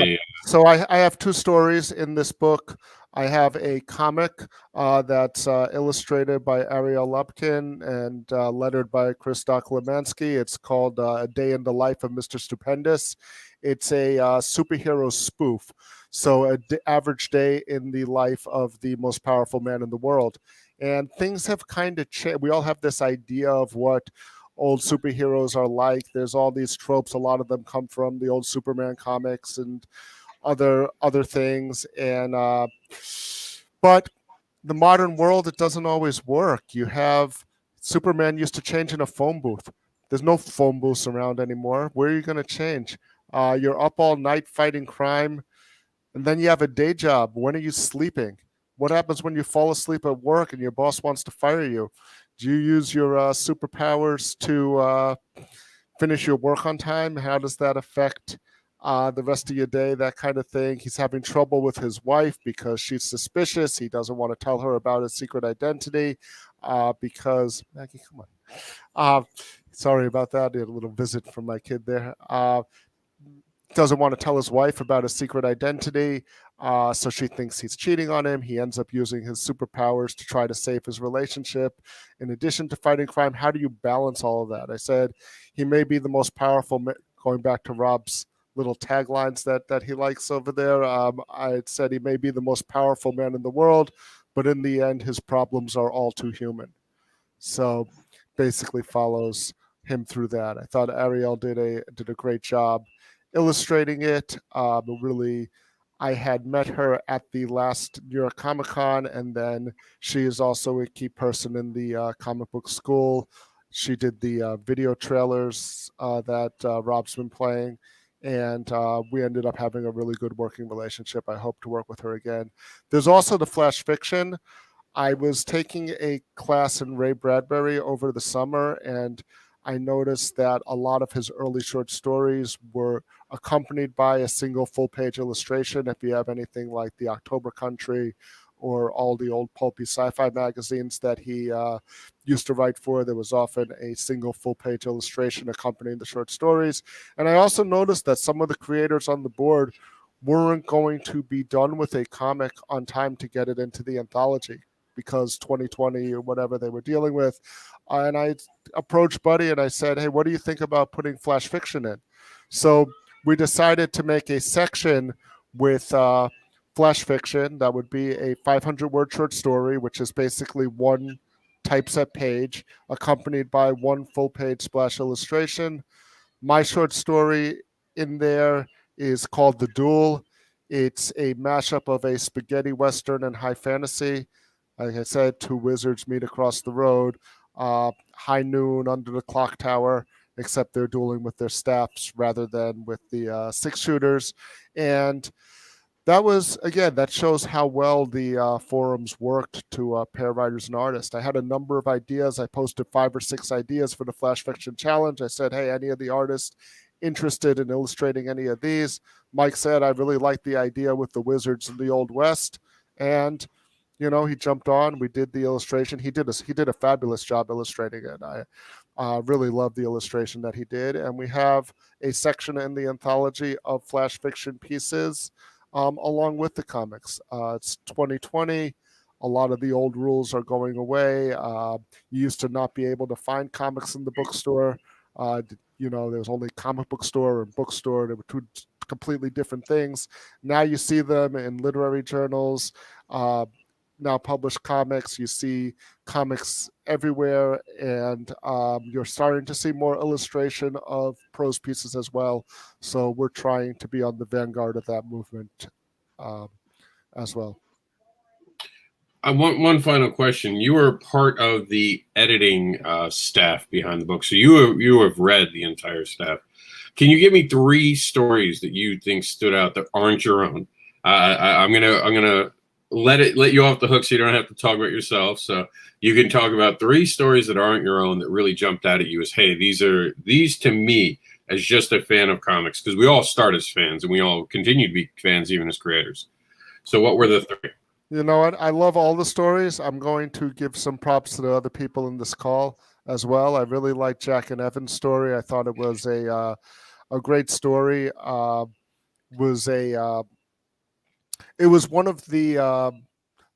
So I have two stories in this book. I have a comic that's illustrated by Ariel Lupkin and lettered by Chris Doklemansky. It's called A Day in the Life of Mr. Stupendous. It's a superhero spoof. So an average day in the life of the most powerful man in the world. And things have kind of changed. We all have this idea of what old superheroes are like. There's all these tropes. A lot of them come from the old Superman comics and other things. And but the modern world, it doesn't always work. You have Superman used to change in a phone booth. There's no phone booths around anymore. Where are you going to change? You're up all night fighting crime, and then you have a day job. When are you sleeping? What happens when you fall asleep at work and your boss wants to fire you? Do you use your superpowers to finish your work on time? How does that affect the rest of your day, that kind of thing. He's having trouble with his wife because she's suspicious. He doesn't want to tell her about his secret identity because Maggie, come on. Sorry about that. I had a little visit from my kid there. Doesn't want to tell his wife about his secret identity, so she thinks he's cheating on him. He ends up using his superpowers to try to save his relationship. In addition to fighting crime, how do you balance all of that? I said he may be the most powerful, going back to Rob's little taglines that he likes over there. I said he may be the most powerful man in the world, but in the end, his problems are all too human. So basically follows him through that. I thought Ariel did a great job illustrating it. Really, I had met her at the last New York Comic Con, and then she is also a key person in the comic book school. She did the video trailers that Rob's been playing, and we ended up having a really good working relationship. I hope to work with her again. There's also the Flash Fiction. I was taking a class in Ray Bradbury over the summer, and I noticed that a lot of his early short stories were accompanied by a single full-page illustration. If you have anything like The October Country or all the old pulpy sci-fi magazines that he used to write for, there was often a single full-page illustration accompanying the short stories. And I also noticed that some of the creators on the board weren't going to be done with a comic on time to get it into the anthology, because 2020 or whatever they were dealing with. And I approached Buddy and I said, hey, what do you think about putting Flash Fiction in? So we decided to make a section with Flash Fiction that would be a 500-word short story, which is basically one typeset page accompanied by one full-page splash illustration. My short story in there is called The Duel. It's a mashup of a spaghetti western and high fantasy. Like I said, two wizards meet across the road, high noon under the clock tower, except they're dueling with their staffs rather than with the six-shooters. And that was, again, that shows how well the forums worked to pair writers and artists. I had a number of ideas. I posted 5 or 6 ideas for the Flash Fiction Challenge. I said, hey, any of the artists interested in illustrating any of these? Mike said, I really like the idea with the wizards in the Old West. And he jumped on. We did the illustration. He did a fabulous job illustrating it. I really love the illustration that he did. And we have a section in the anthology of Flash Fiction pieces along with the comics. It's 2020. A lot of the old rules are going away. You used to not be able to find comics in the bookstore. There was only comic book store and bookstore. They were two completely different things. Now you see them in literary journals. Now published comics, you see comics everywhere, and you're starting to see more illustration of prose pieces as well. So we're trying to be on the vanguard of that movement as well. I want one final question. You were part of the editing staff behind the book, so you have read the entire staff. Can you give me 3 stories that you think stood out that aren't your own? I'm gonna let you off the hook so you don't have to talk about yourself. So you can talk about 3 stories that aren't your own that really jumped out at you as, hey, these to me as just a fan of comics, because we all start as fans and we all continue to be fans even as creators. So what were the 3? You know what? I love all the stories. I'm going to give some props to the other people in this call as well. I really liked Jack and Evan's story. I thought it was a great story. It was one of the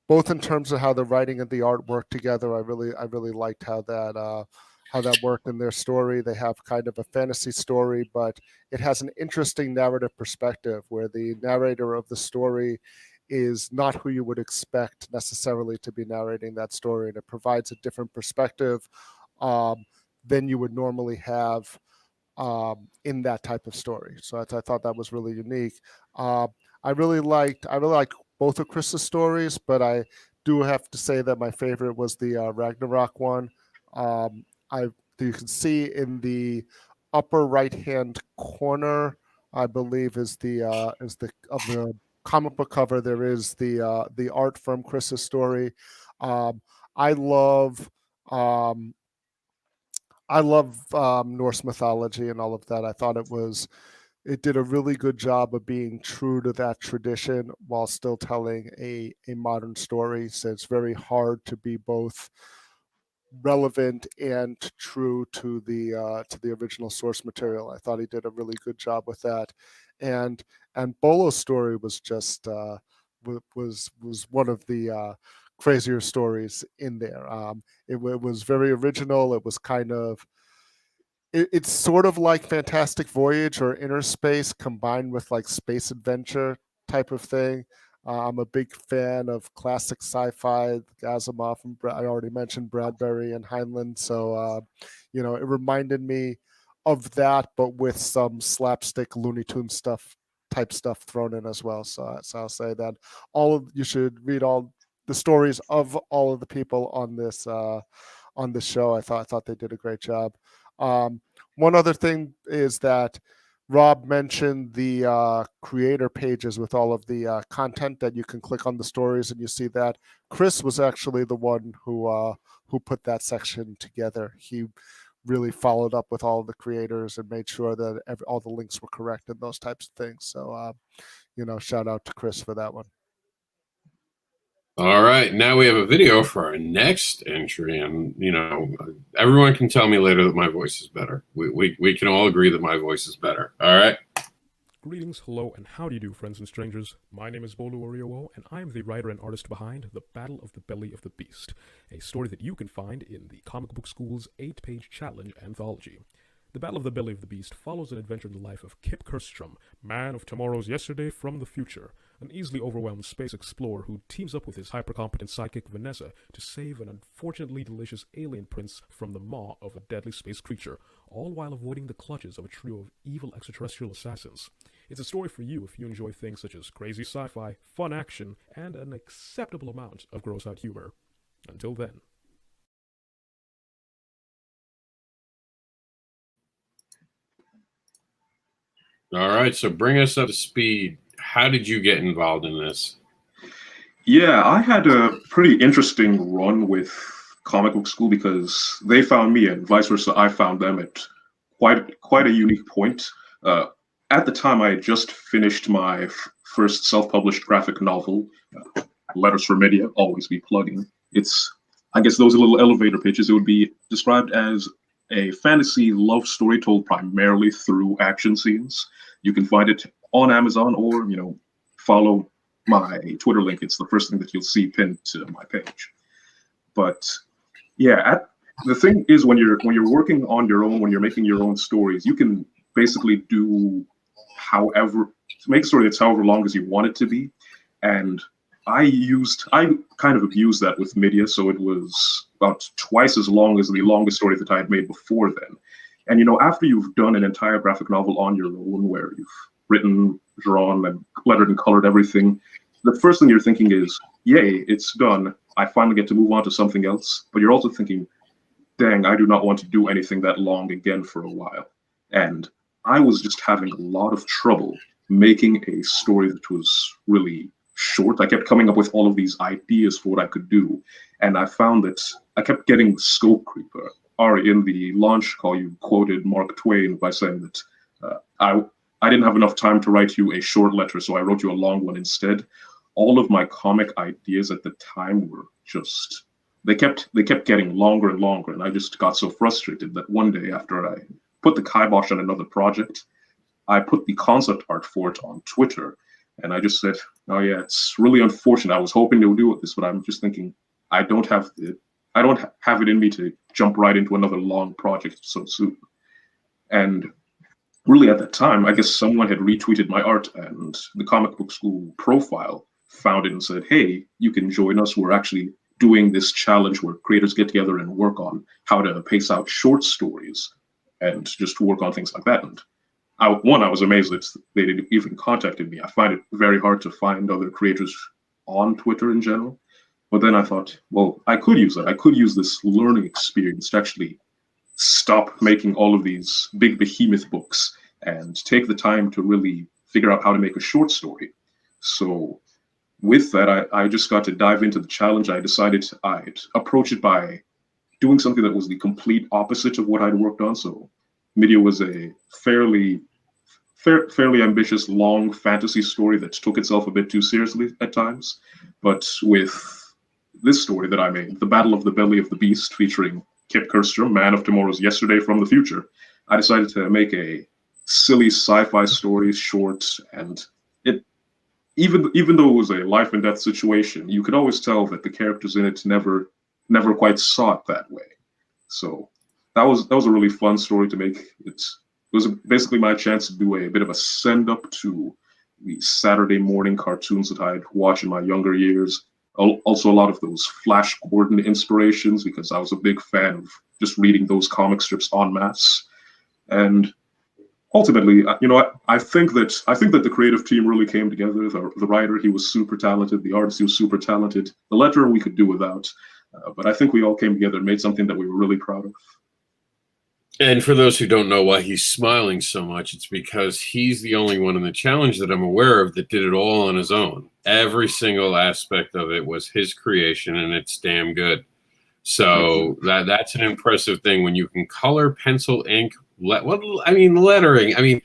both in terms of how the writing and the art worked together. I really liked how that worked in their story. They have kind of a fantasy story, but it has an interesting narrative perspective where the narrator of the story is not who you would expect necessarily to be narrating that story, and it provides a different perspective than you would normally have in that type of story. So I thought that was really unique. I really liked both of Chris's stories, but I do have to say that my favorite was the Ragnarok one. You can see in the upper right hand corner, I believe, is the of the comic book cover. There is the art from Chris's story. I love Norse mythology and all of that. I thought it was it did a really good job of being true to that tradition while still telling a modern story. So it's very hard to be both relevant and true to the original source material. I thought he did a really good job with that, and Bolo's story was just was one of the crazier stories in there. It was very original. It was kind of it's sort of like Fantastic Voyage or Inner Space combined with like space adventure type of thing. I'm a big fan of classic sci-fi, Asimov, and I already mentioned Bradbury and Heinlein. So, it reminded me of that, but with some slapstick Looney Tunes type stuff thrown in as well. So I'll say that you should read all the stories of all of the people on this show. I thought they did a great job. One other thing is that Rob mentioned the creator pages with all of the content that you can click on the stories and you see that. Chris was actually the one who put that section together. He really followed up with all of the creators and made sure that all the links were correct and those types of things. So, shout out to Chris for that one. All right, now we have a video for our next entry, and everyone can tell me later that my voice is better. We can all agree that my voice is better. All right. Greetings, hello, and how do you do, friends and strangers? My name is Bolu Oriowo, and I am the writer and artist behind The Battle of the Belly of the Beast, a story that you can find in the Comic Book School's 8-page challenge anthology. The Battle of the Belly of the Beast follows an adventure in the life of Kip Kerstrom, man of tomorrow's yesterday from the future, an easily overwhelmed space explorer who teams up with his hyper-competent sidekick Vanessa to save an unfortunately delicious alien prince from the maw of a deadly space creature, all while avoiding the clutches of a trio of evil extraterrestrial assassins. It's a story for you if you enjoy things such as crazy sci-fi, fun action, and an acceptable amount of gross-out humor. Until then. All right, so bring us up to speed. How did you get involved in this? Yeah, I had a pretty interesting run with Comic Book School because they found me, and vice versa, I found them at quite a unique point. At the time, I had just finished my first self-published graphic novel, Letters for Media, always be plugging. I guess those are little elevator pitches. It would be described as a fantasy love story told primarily through action scenes. You can find it on Amazon or, follow my Twitter link. It's the first thing that you'll see pinned to my page. But yeah, the thing is when you're working on your own, when you're making your own stories, you can basically make a story that's however long as you want it to be. And I kind of abused that with media, so it was about twice as long as the longest story that I had made before then. And after you've done an entire graphic novel on your own, where you've written, drawn, and lettered and colored everything, the first thing you're thinking is, yay, it's done. I finally get to move on to something else. But you're also thinking, dang, I do not want to do anything that long again for a while. And I was just having a lot of trouble making a story that was really short. I kept coming up with all of these ideas for what I could do. And I found that I kept getting scope creep. Ari, in the launch call, you quoted Mark Twain by saying that I didn't have enough time to write you a short letter, so I wrote you a long one instead. All of my comic ideas at the time were just, they kept getting longer and longer, and I just got so frustrated that one day after I put the kibosh on another project, I put the concept art for it on Twitter, and I just said, oh yeah, it's really unfortunate. I was hoping to do this, but I'm just thinking I don't have it in me to jump right into another long project so soon. And really at that time, I guess someone had retweeted my art, and the Comic Book School profile found it and said, hey, you can join us. We're actually doing this challenge where creators get together and work on how to pace out short stories and just work on things like that. And I was amazed that they didn't even contacted me. I find it very hard to find other creators on Twitter in general. But then I thought, well, I could use that. I could use this learning experience to actually stop making all of these big behemoth books and take the time to really figure out how to make a short story. So with that, I just got to dive into the challenge. I decided I'd approach it by doing something that was the complete opposite of what I'd worked on. So media was a fairly fairly ambitious, long fantasy story that took itself a bit too seriously at times. But with this story that I made, The Battle of the Belly of the Beast, featuring Kip Kerstrom, Man of Tomorrow's Yesterday from the future, I decided to make a silly sci-fi story, short, and it even though it was a life and death situation, you could always tell that the characters in it never quite saw it that way. So that was a really fun story to make. It was basically my chance to do a bit of a send up to the Saturday morning cartoons that I'd watched in my younger years. Also, a lot of those Flash Gordon inspirations, because I was a big fan of just reading those comic strips en masse. And ultimately, I think that the creative team really came together. The writer, he was super talented. The artist, he was super talented. The letterer, we could do without. But I think we all came together and made something that we were really proud of. And for those who don't know why he's smiling so much, it's because he's the only one in the challenge that I'm aware of that did it all on his own. Every single aspect of it was his creation, and it's damn good. So that's an impressive thing when you can color, pencil, ink. Lettering. I mean,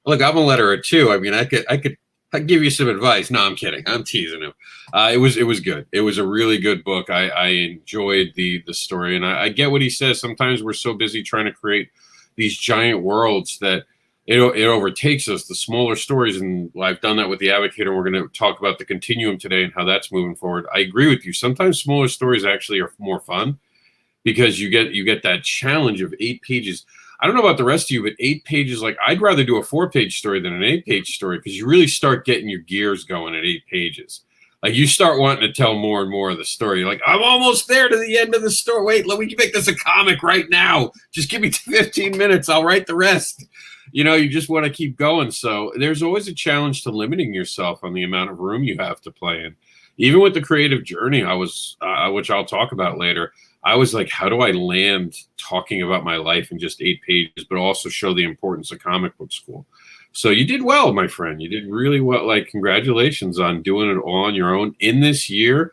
look, I'm a letterer too. I mean, I could give you some advice. No, I'm kidding. I'm teasing him. It was good. It was a really good book. I enjoyed the story, and I get what he says. Sometimes we're so busy trying to create these giant worlds that it overtakes us. The smaller stories, and I've done that with the Advocator. And we're going to talk about the Continuum today and how that's moving forward. I agree with you. Sometimes smaller stories actually are more fun because you get that challenge of 8 pages. I don't know about the rest of you, but 8 pages, like I'd rather do a 4-page story than an 8-page story because you really start getting your gears going at 8 pages. Like you start wanting to tell more and more of the story. You're like, I'm almost there to the end of the story. Wait, let me make this a comic right now. Just give me 15 minutes. I'll write the rest. You just want to keep going. So there's always a challenge to limiting yourself on the amount of room you have to play in. Even with the creative journey, I was, which I'll talk about later, I was like, how do I land talking about my life in just 8 pages, but also show the importance of comic book school? So you did well, my friend. You did really well. Like, congratulations on doing it all on your own in this year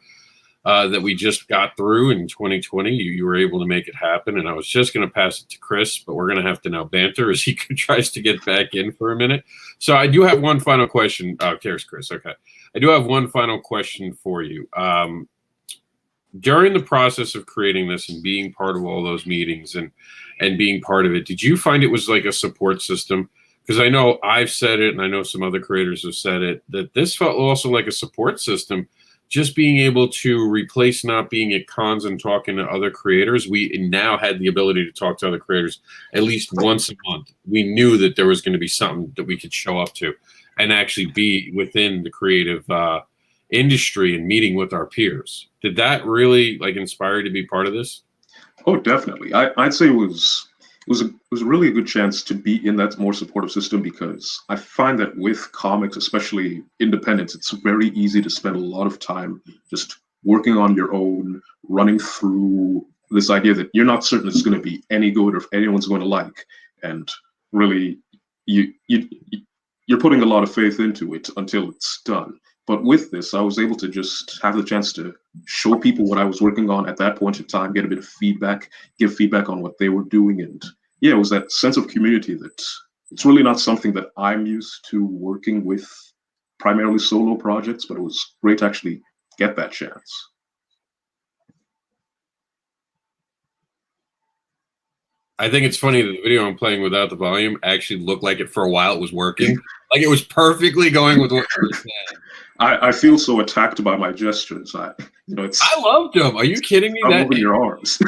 that we just got through in 2020. You were able to make it happen. And I was just going to pass it to Chris, but we're going to have to now banter as he tries to get back in for a minute. So I do have one final question. Oh, there's Chris. Okay. I do have one final question for you. During the process of creating this and being part of all those meetings and being part of it, did you find it was like a support system? Because I know I've said it, and I know some other creators have said it, that this felt also like a support system. Just being able to replace not being at cons and talking to other creators, we now had the ability to talk to other creators at least once a month. We knew that there was going to be something that we could show up to and actually be within the creative industry and meeting with our peers. Did that really inspire you to be part of this? Oh, definitely. I'd say it was a really good chance to be in that more supportive system, because I find that with comics, especially independents, it's very easy to spend a lot of time just working on your own, running through this idea that you're not certain it's going to be any good or if anyone's going to like, and really you're putting a lot of faith into it until it's done. But with this, I was able to just have the chance to show people what I was working on at that point in time, get a bit of feedback, give feedback on what they were doing. And yeah, it was that sense of community that it's really not something that I'm used to working with primarily solo projects, but it was great to actually get that chance. I think it's funny that the video I'm playing without the volume actually looked like it for a while. It was working. Like it was perfectly going with what you were saying. I feel so attacked by my gestures. I loved them. Are you kidding me? I'm moving your arms.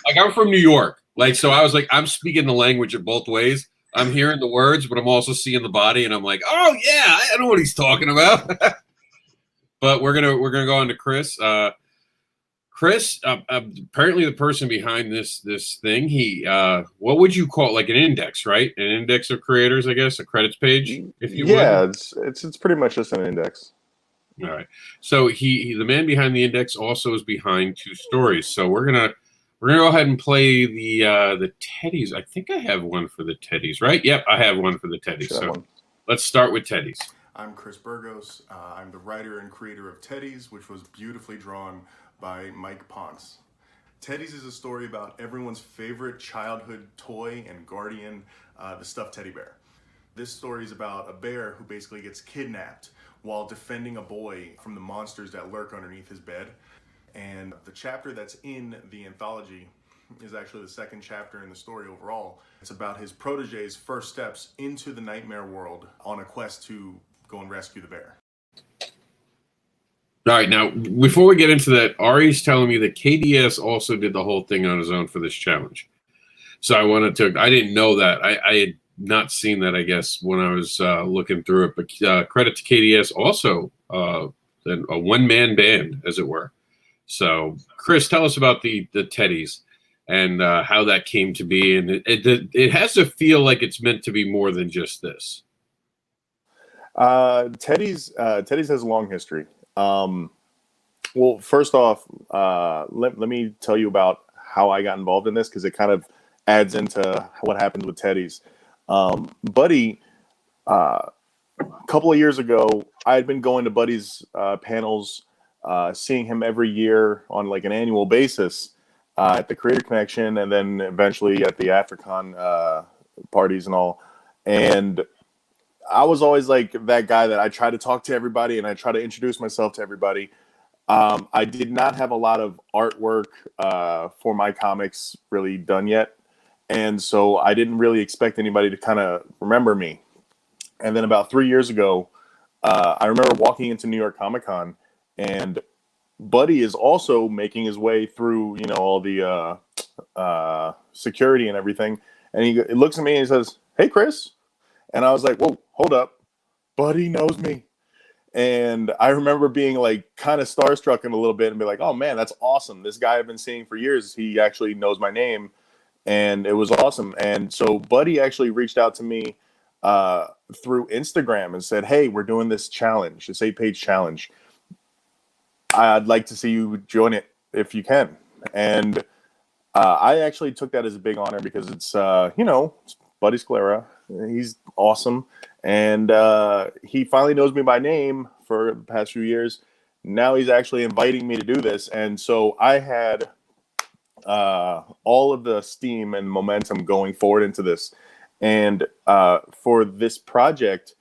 Like I'm from New York. So I was like, I'm speaking the language of both ways. I'm hearing the words, but I'm also seeing the body, and I'm like, oh yeah, I know what he's talking about. But we're gonna go on to Chris. Chris, apparently the person behind this thing, he what would you call it? Like an index, right? An index of creators, I guess, a credits page, if you would. It's pretty much just an index. All right. So he the man behind the index also is behind 2 stories. So we're gonna go ahead and play the Teddies. I think I have one for the Teddies, right? Yep, I have one for the Teddies. So let's start with Teddies. I'm Chris Burgos. I'm the writer and creator of Teddies, which was beautifully drawn by Mike Ponce. Teddies is a story about everyone's favorite childhood toy and guardian, the stuffed teddy bear. This story is about a bear who basically gets kidnapped while defending a boy from the monsters that lurk underneath his bed. And the chapter that's in the anthology is actually the second chapter in the story overall. It's about his protege's first steps into the nightmare world on a quest to go and rescue the bear. All right, now, before we get into that, Ari's telling me that KDS also did the whole thing on his own for this challenge. So I didn't know that. I had not seen that, I guess, when I was looking through it. But credit to KDS, also a one-man band, as it were. So, Chris, tell us about the Teddies and how that came to be. And it has to feel like it's meant to be more than just this. Teddies has a long history. Well, first off, let me tell you about how I got involved in this, because it kind of adds into what happens with Teddies. Buddy, a couple of years ago, I had been going to Buddy's panels, seeing him every year on like an annual basis at the Creator Connection, and then eventually at the AfterCon parties and all. And I was always like that guy that I try to talk to everybody and I try to introduce myself to everybody. I did not have a lot of artwork for my comics really done yet. And so I didn't really expect anybody to kind of remember me. And then about 3 years ago, I remember walking into New York Comic Con, and Buddy is also making his way through, all the security and everything. And he looks at me and he says, "Hey, Chris." And I was like, "Whoa, hold up. Buddy knows me." And I remember being like kind of starstruck in a little bit and be like, "Oh man, that's awesome. This guy I've been seeing for years, he actually knows my name." And it was awesome. And so Buddy actually reached out to me through Instagram and said, "Hey, we're doing this challenge, this 8-page challenge. I'd like to see you join it if you can." And I actually took that as a big honor because it's, it's Buddy Sclera. He's awesome. And he finally knows me by name for the past few years. Now he's actually inviting me to do this. And so I had all of the steam and momentum going forward into this. And for this project,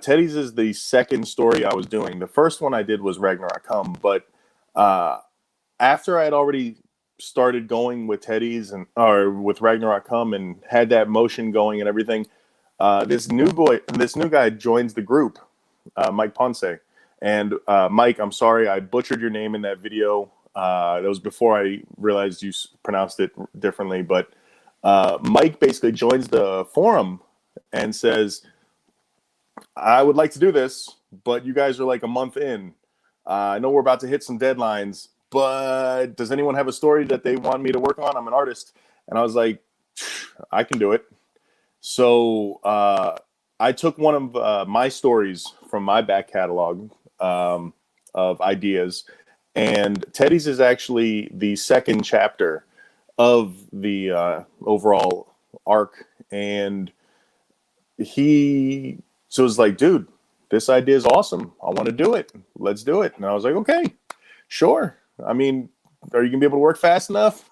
Teddy's is the second story I was doing. The first one I did was Ragnarok Come, but after I had already started going with Teddy's or with Ragnarok Come and had that motion going and everything, this new guy joins the group, Mike Ponce. And Mike, I'm sorry I butchered your name in that video. That was before I realized you pronounced it differently. But Mike basically joins the forum and says, "I would like to do this, but you guys are like a month in. I know we're about to hit some deadlines, but does anyone have a story that they want me to work on? I'm an artist." And I was like, "I can do it." So I took one of my stories from my back catalog of ideas, and Teddy's is actually the second chapter of the overall arc. And he was like, "Dude, this idea is awesome. I want to do it. Let's do it." And I was like, "Okay, sure. I mean, are you gonna be able to work fast enough?"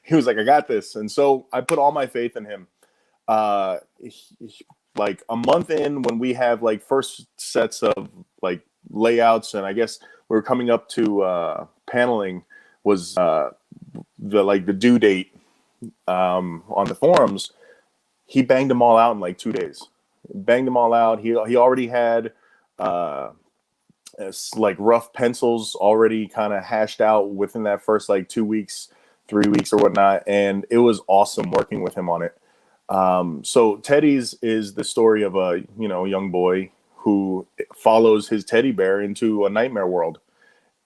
He was like, "I got this." And so I put all my faith in him. Like a month in, when we have like first sets of like layouts, and I guess we were coming up to paneling, was the due date on the forums. He banged them all out in like 2 days. Banged them all out. He already had like rough pencils already kind of hashed out within that first like 2 weeks, 3 weeks or whatnot, and it was awesome working with him on it. So Teddy's is the story of a young boy who follows his teddy bear into a nightmare world,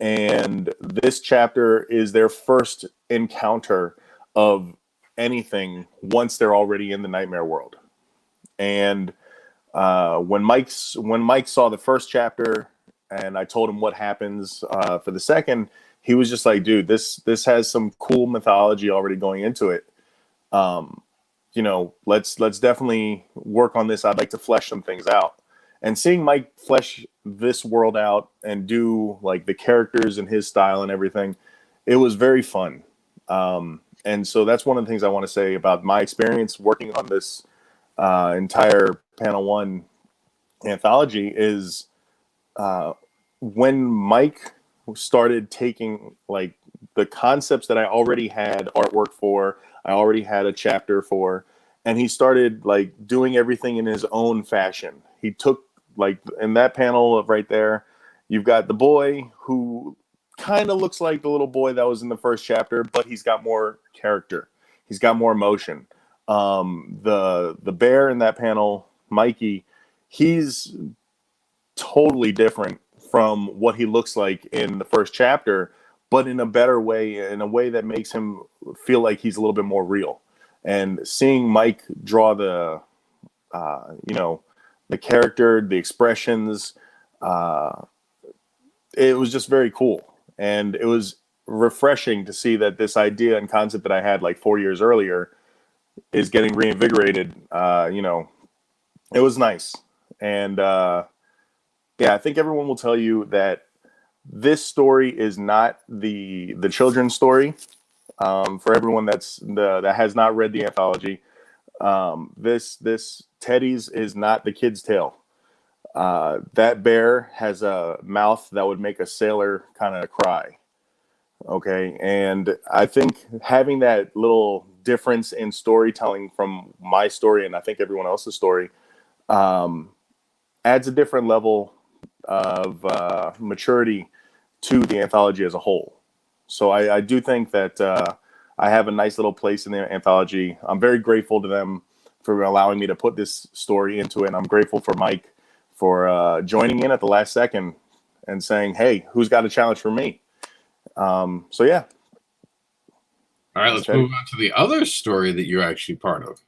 and this chapter is their first encounter of anything once they're already in the nightmare world. And when Mike saw the first chapter and I told him what happens for the second, he was just like, "Dude, this has some cool mythology already going into it. Let's definitely work on this. I'd like to flesh some things out." And seeing Mike flesh this world out and do like the characters and his style and everything, it was very fun. And so that's one of the things I want to say about my experience working on this entire panel 1 anthology is when Mike started taking like the concepts that I already had artwork for, I already had a chapter for, and he started like doing everything in his own fashion. He took like in that panel of right there, you've got the boy who kind of looks like the little boy that was in the first chapter, but he's got more character. He's got more emotion. The bear in that panel, Mikey, he's totally different from what he looks like in the first chapter, but in a better way, in a way that makes him feel like he's a little bit more real. And seeing Mike draw the, the character, the expressions, it was just very cool. And it was refreshing to see that this idea and concept that I had like 4 years earlier is getting reinvigorated. It was nice. And yeah, I think everyone will tell you that this story is not the children's story. For everyone that has not read the anthology, this Teddy's is not the kid's tale. That bear has a mouth that would make a sailor kind of cry. Okay, and I think having that little difference in storytelling from my story and I think everyone else's story adds a different level of maturity to the anthology as a whole. So I do think that I have a nice little place in the anthology. I'm very grateful to them for allowing me to put this story into it. And I'm grateful for Mike for joining in at the last second and saying, hey, who's got a challenge for me? So yeah. All right, let's move on to the other story that you're actually part of.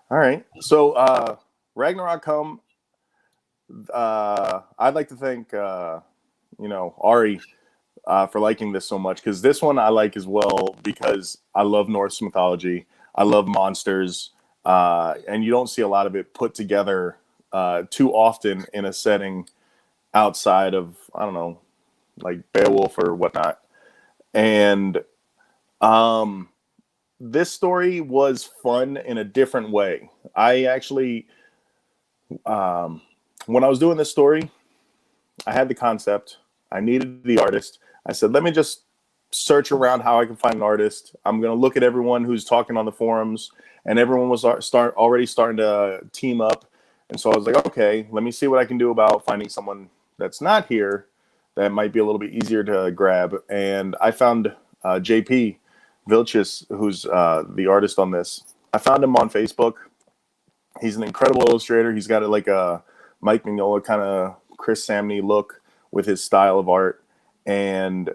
All right. So Ragnarok Come, I'd like to thank Ari for liking this so much, because this one I like as well because I love Norse mythology. I love monsters, and you don't see a lot of it put together too often in a setting outside of, I don't know, like Beowulf or whatnot. And this story was fun in a different way. I actually, when I was doing this story, I had the concept. I needed the artist. I said, let me just search around how I can find an artist. I'm going to look at everyone who's talking on the forums, and everyone was already starting to team up. And so I was like, okay, let me see what I can do about finding someone that's not here that might be a little bit easier to grab. And I found JP Vilchis, who's the artist on this. I found him on Facebook. He's an incredible illustrator. He's got like a Mike Mignola kind of Chris Samney look with his style of art. And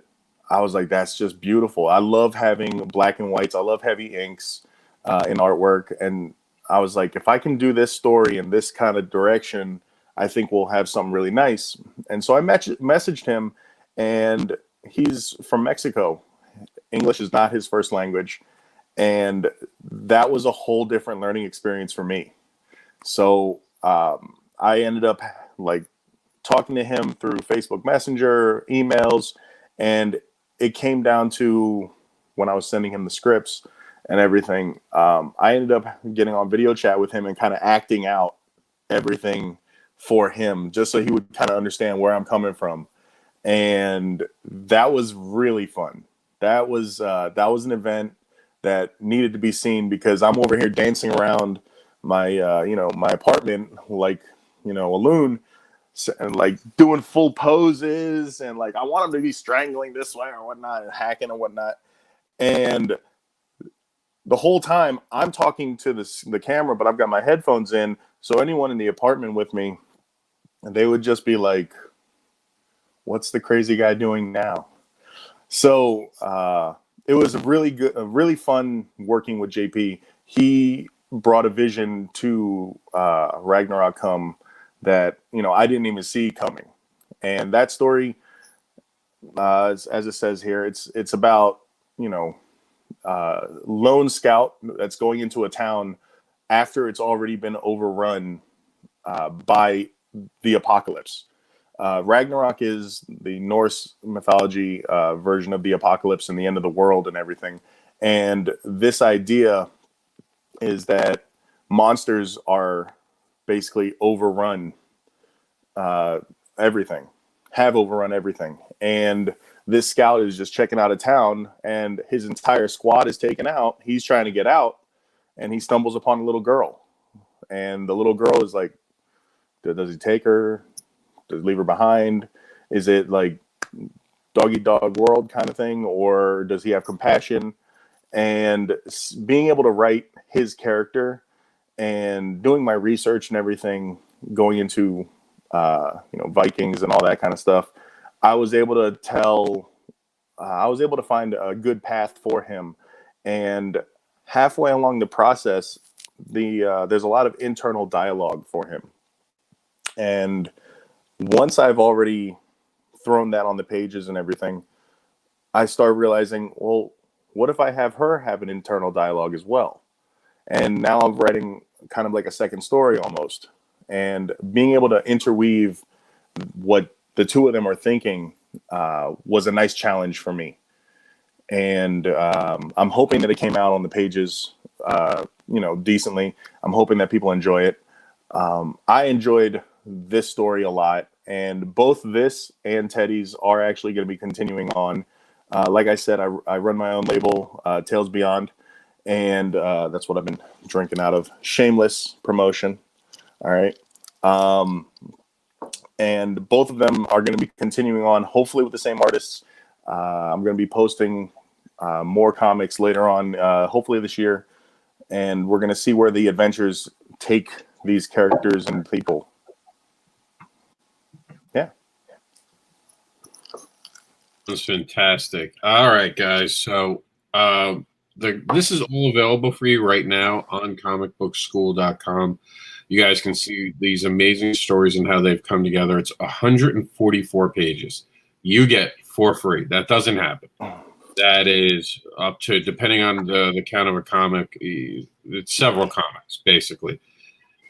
I was like, that's just beautiful. I love having black and whites. I love heavy inks in artwork. And I was like, if I can do this story in this kind of direction, I think we'll have something really nice. And so I messaged him, and he's from Mexico. English is not his first language. And that was a whole different learning experience for me. So I ended up like talking to him through Facebook Messenger, emails, and it came down to when I was sending him the scripts and everything, I ended up getting on video chat with him and kind of acting out everything for him just so he would kind of understand where I'm coming from. And that was really fun. That was an event that needed to be seen, because I'm over here dancing around my my apartment like a loon, and like doing full poses, and like I want him to be strangling this way or whatnot and hacking and whatnot. And the whole time I'm talking to the camera, but I've got my headphones in, so anyone in the apartment with me, they would just be like, what's the crazy guy doing now? So it was really fun working with JP. He brought a vision to Ragnarok Come that I didn't even see coming. And that story, as it says here, it's about lone scout that's going into a town after it's already been overrun by the apocalypse. Ragnarok is the Norse mythology version of the apocalypse and the end of the world and everything. And this idea is that monsters are basically overrun everything, have overrun everything. And this scout is just checking out of town, and his entire squad is taken out. He's trying to get out, and he stumbles upon a little girl. And the little girl is like, does he take her? Does he leave her behind? Is it like doggy dog world kind of thing, or does he have compassion? And being able to write his character and doing my research and everything, going into Vikings and all that kind of stuff, I was able to find a good path for him. And halfway along the process, there's a lot of internal dialogue for him. And once I've already thrown that on the pages and everything, I start realizing, well, what if I have her have an internal dialogue as well? And now I'm writing kind of like a second story almost. And being able to interweave what the two of them are thinking was a nice challenge for me. And I'm hoping that it came out on the pages, decently. I'm hoping that people enjoy it. I enjoyed this story a lot, and both this and Teddy's are actually going to be continuing on. Like I said, I run my own label, Tales Beyond, and that's what I've been drinking out of. Shameless promotion. All right. And both of them are going to be continuing on, hopefully with the same artists. I'm going to be posting more comics later on, hopefully this year. And we're going to see where the adventures take these characters and people. Yeah. That's fantastic. All right, guys. So this is all available for you right now on comicbookschool.com. You guys can see these amazing stories and how they've come together. It's 144 pages. You get for free. That doesn't happen. That is up to, depending on the count of a comic, it's several comics, basically,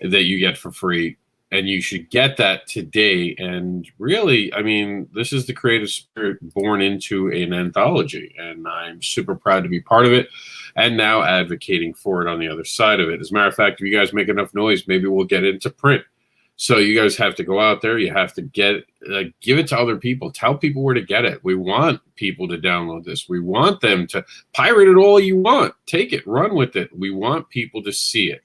that you get for free. And you should get that today. And really, I mean, this is the creative spirit born into an anthology. And I'm super proud to be part of it and now advocating for it on the other side of it. As a matter of fact, if you guys make enough noise, maybe we'll get it into print. So you guys have to go out there. You have to give it to other people. Tell people where to get it. We want people to download this. We want them to pirate it all you want. Take it. Run with it. We want people to see it.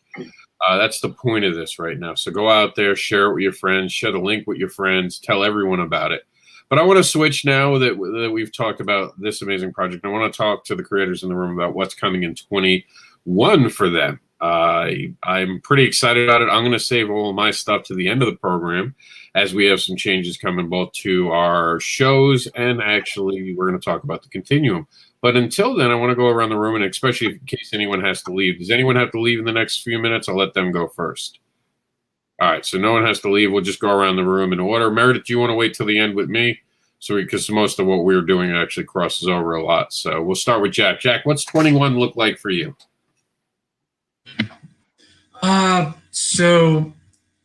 That's the point of this right now. So go out there, share it with your friends, share the link with your friends, tell everyone about it. But I want to switch now that we've talked about this amazing project. I want to talk to the creators in the room about what's coming in 21 for them. I'm pretty excited about it. I'm going to save all of my stuff to the end of the program as we have some changes coming both to our shows and actually we're going to talk about the continuum. But until then, I want to go around the room, and especially in case anyone has to leave. Does anyone have to leave in the next few minutes? I'll let them go first. All right, so no one has to leave. We'll just go around the room in order. Meredith, do you want to wait till the end with me? So because most of what we're doing actually crosses over a lot. So we'll start with Jack. Jack, what's 21 look like for you? So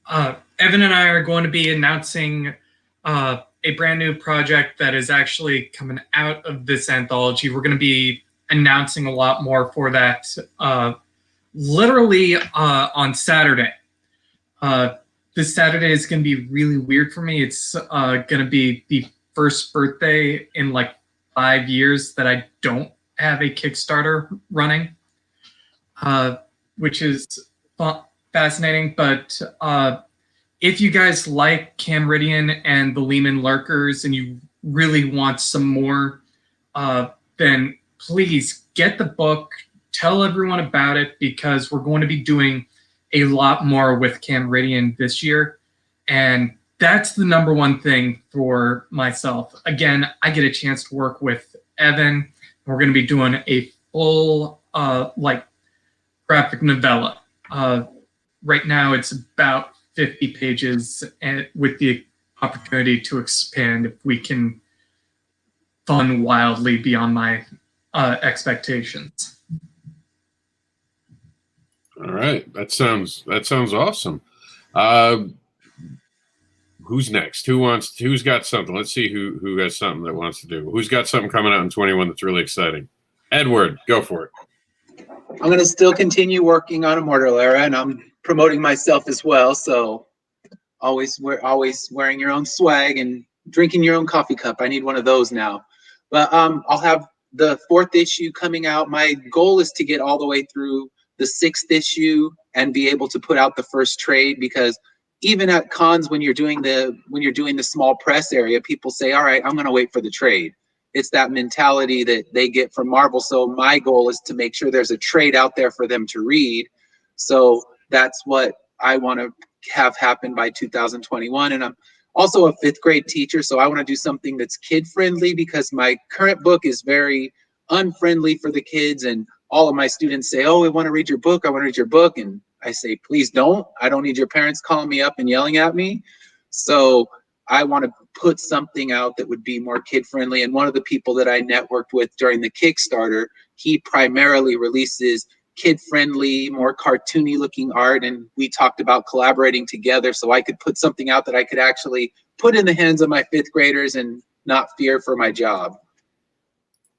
Evan and I are going to be announcing a brand new project that is actually coming out of this anthology. We're going to be announcing a lot more for that literally on Saturday. This Saturday is going to be really weird for me. It's going to be the first birthday in like 5 years that I don't have a Kickstarter running, which is fascinating. But if you guys like Camridian and the Lehman Lurkers and you really want some more, then please get the book, tell everyone about it, because we're going to be doing a lot more with Camridian this year. And that's the number one thing for myself. Again, I get a chance to work with Evan. We're going to be doing a full graphic novella. Right now it's about 50 pages, and with the opportunity to expand if we can fun wildly beyond my expectations. All right, that sounds awesome. Who's next? Who's got something? Let's see who has something that wants to do. Who's got something coming out in 21 that's really exciting? Edward, go for it. I'm going to still continue working on Immortal Era, and I'm promoting myself as well. So always wearing your own swag and drinking your own coffee cup. I need one of those now. But I'll have the 4th issue coming out. My goal is to get all the way through the 6th issue and be able to put out the first trade, because even at cons, when you're doing the small press area, people say, all right, I'm going to wait for the trade. It's that mentality that they get from Marvel. So my goal is to make sure there's a trade out there for them to read. So that's what I want to have happen by 2021. And I'm also a 5th grade teacher, so I want to do something that's kid friendly, because my current book is very unfriendly for the kids. And all of my students say, oh, I want to read your book. I want to read your book. And I say, please don't. I don't need your parents calling me up and yelling at me. So I want to put something out that would be more kid friendly. And one of the people that I networked with during the Kickstarter, he primarily releases kid friendly, more cartoony looking art. And we talked about collaborating together so I could put something out that I could actually put in the hands of my 5th graders and not fear for my job.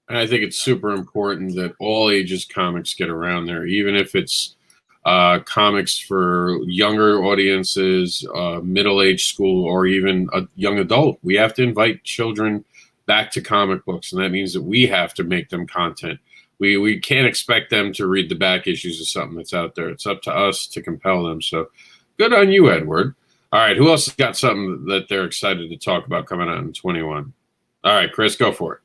And I think it's super important that all ages comics get around there, even if it's comics for younger audiences, middle-aged school, or even a young adult. We have to invite children back to comic books, and that means that we have to make them content. We can't expect them to read the back issues of something that's out there. It's up to us to compel them. So good on you, Edward. All right, who else has got something that they're excited to talk about coming out in 21? All right, Chris, go for it.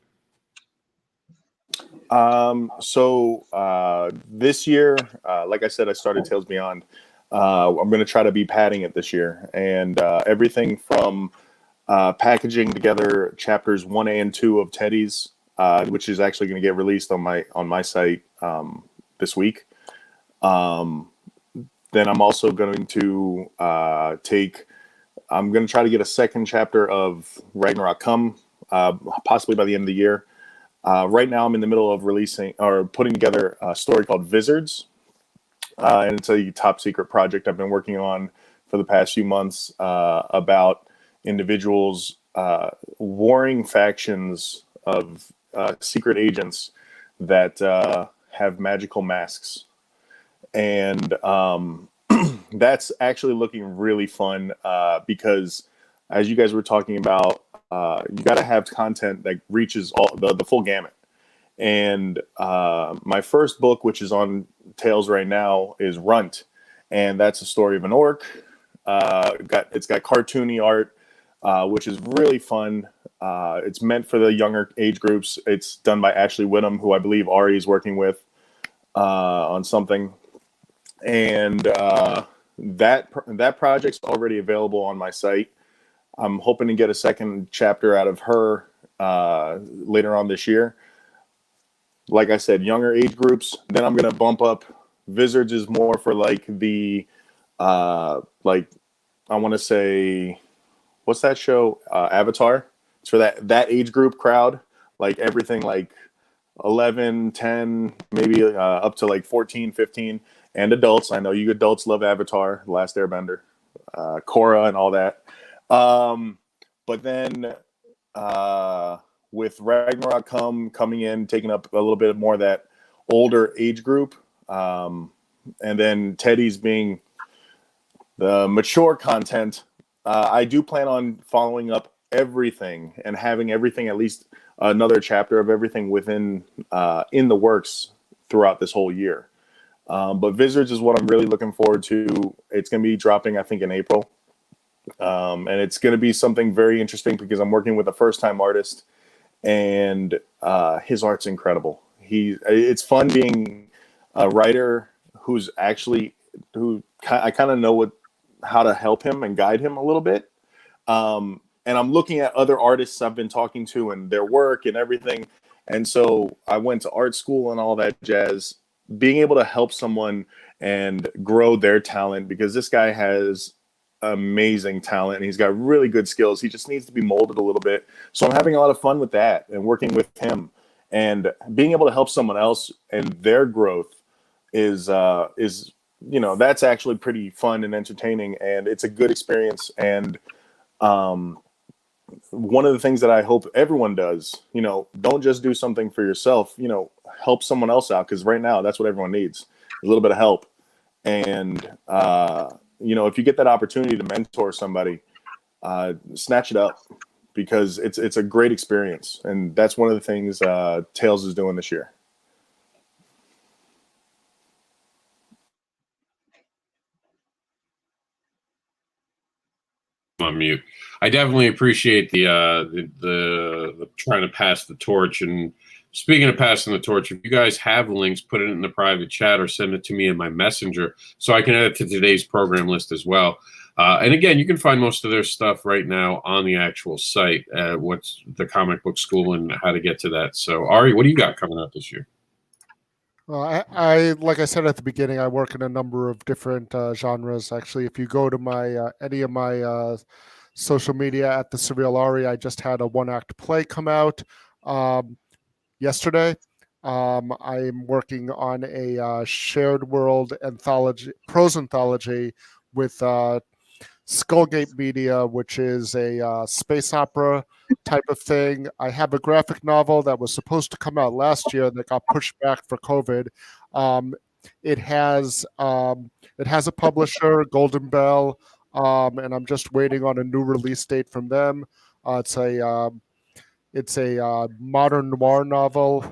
This year, like I said, I started Tales Beyond. I'm going to try to be padding it this year, and everything from packaging together chapters 1A and 2 of Teddy's, which is actually going to get released on my site this week. Then I'm also going to I'm going to try to get a second chapter of Ragnarok Come, possibly by the end of the year. Right now, I'm in the middle of releasing or putting together a story called Wizards, and it's a top secret project I've been working on for the past few months about individuals, warring factions of secret agents that have magical masks, and that's actually looking really fun because, as you guys were talking about, you got to have content that reaches all the full gamut. And my first book, which is on Tales right now, is Runt, and that's a story of an orc. It's got cartoony art, which is really fun. It's meant for the younger age groups. It's done by Ashley Whittam, who I believe Ari is working with on something. And that project's already available on my site. I'm hoping to get a second chapter out of her later on this year. Like I said, younger age groups. Then I'm going to bump up. Wizards is more for like the, I want to say, what's that show? Avatar. It's for that age group crowd. Like everything like 11, 10, maybe up to like 14, 15. And adults. I know you adults love Avatar, The Last Airbender, Korra and all that. But then with Ragnarok coming in, taking up a little bit more of that older age group, and then Teddy's being the mature content, I do plan on following up everything and having everything, at least another chapter of everything within in the works throughout this whole year. But Wizards is what I'm really looking forward to. It's going to be dropping, I think, in April. And it's going to be something very interesting because I'm working with a first-time artist, and his art's incredible. It's fun being a writer who I kind of know how to help him and guide him a little bit. And I'm looking at other artists I've been talking to and their work and everything. And so I went to art school and all that jazz. Being able to help someone and grow their talent, because this guy has amazing talent and he's got really good skills. He just needs to be molded a little bit. So I'm having a lot of fun with that and working with him, and being able to help someone else and their growth is that's actually pretty fun and entertaining, and it's a good experience. And one of the things that I hope everyone does, don't just do something for yourself, help someone else out, because right now that's what everyone needs, a little bit of help. And if you get that opportunity to mentor somebody, snatch it up, because it's a great experience, and that's one of the things Tails is doing this year. On mute. I definitely appreciate the trying to pass the torch. And speaking of passing the torch, if you guys have links, put it in the private chat or send it to me in my messenger so I can add it to today's program list as well. And again, you can find most of their stuff right now on the actual site. What's the Comic Book School and how to get to that. So Ari, what do you got coming out this year? Well, I like I said at the beginning, I work in a number of different genres. Actually, if you go to my any of my social media at the Surreal Ari, I just had a one-act play come out yesterday. I'm working on a shared world anthology, prose anthology with Skullgate Media, which is a space opera type of thing. I have a graphic novel that was supposed to come out last year that got pushed back for COVID. It has a publisher, Golden Bell, and I'm just waiting on a new release date from them. It's a modern noir novel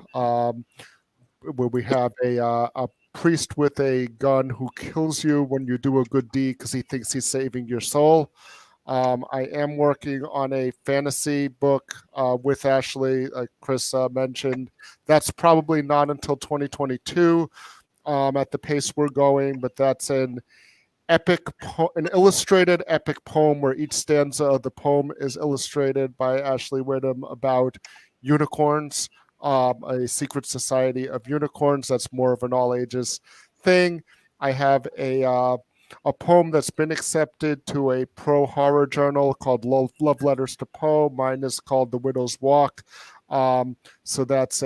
where we have a priest with a gun who kills you when you do a good deed because he thinks he's saving your soul. I am working on a fantasy book with Ashley, like Chris mentioned. That's probably not until 2022 at the pace we're going, but that's an illustrated epic poem where each stanza of the poem is illustrated by Ashley Whittam about unicorns. A secret society of unicorns. That's more of an all ages thing. I have a poem that's been accepted to a pro horror journal called Love Letters to Poe. Mine is called The Widow's Walk. So that's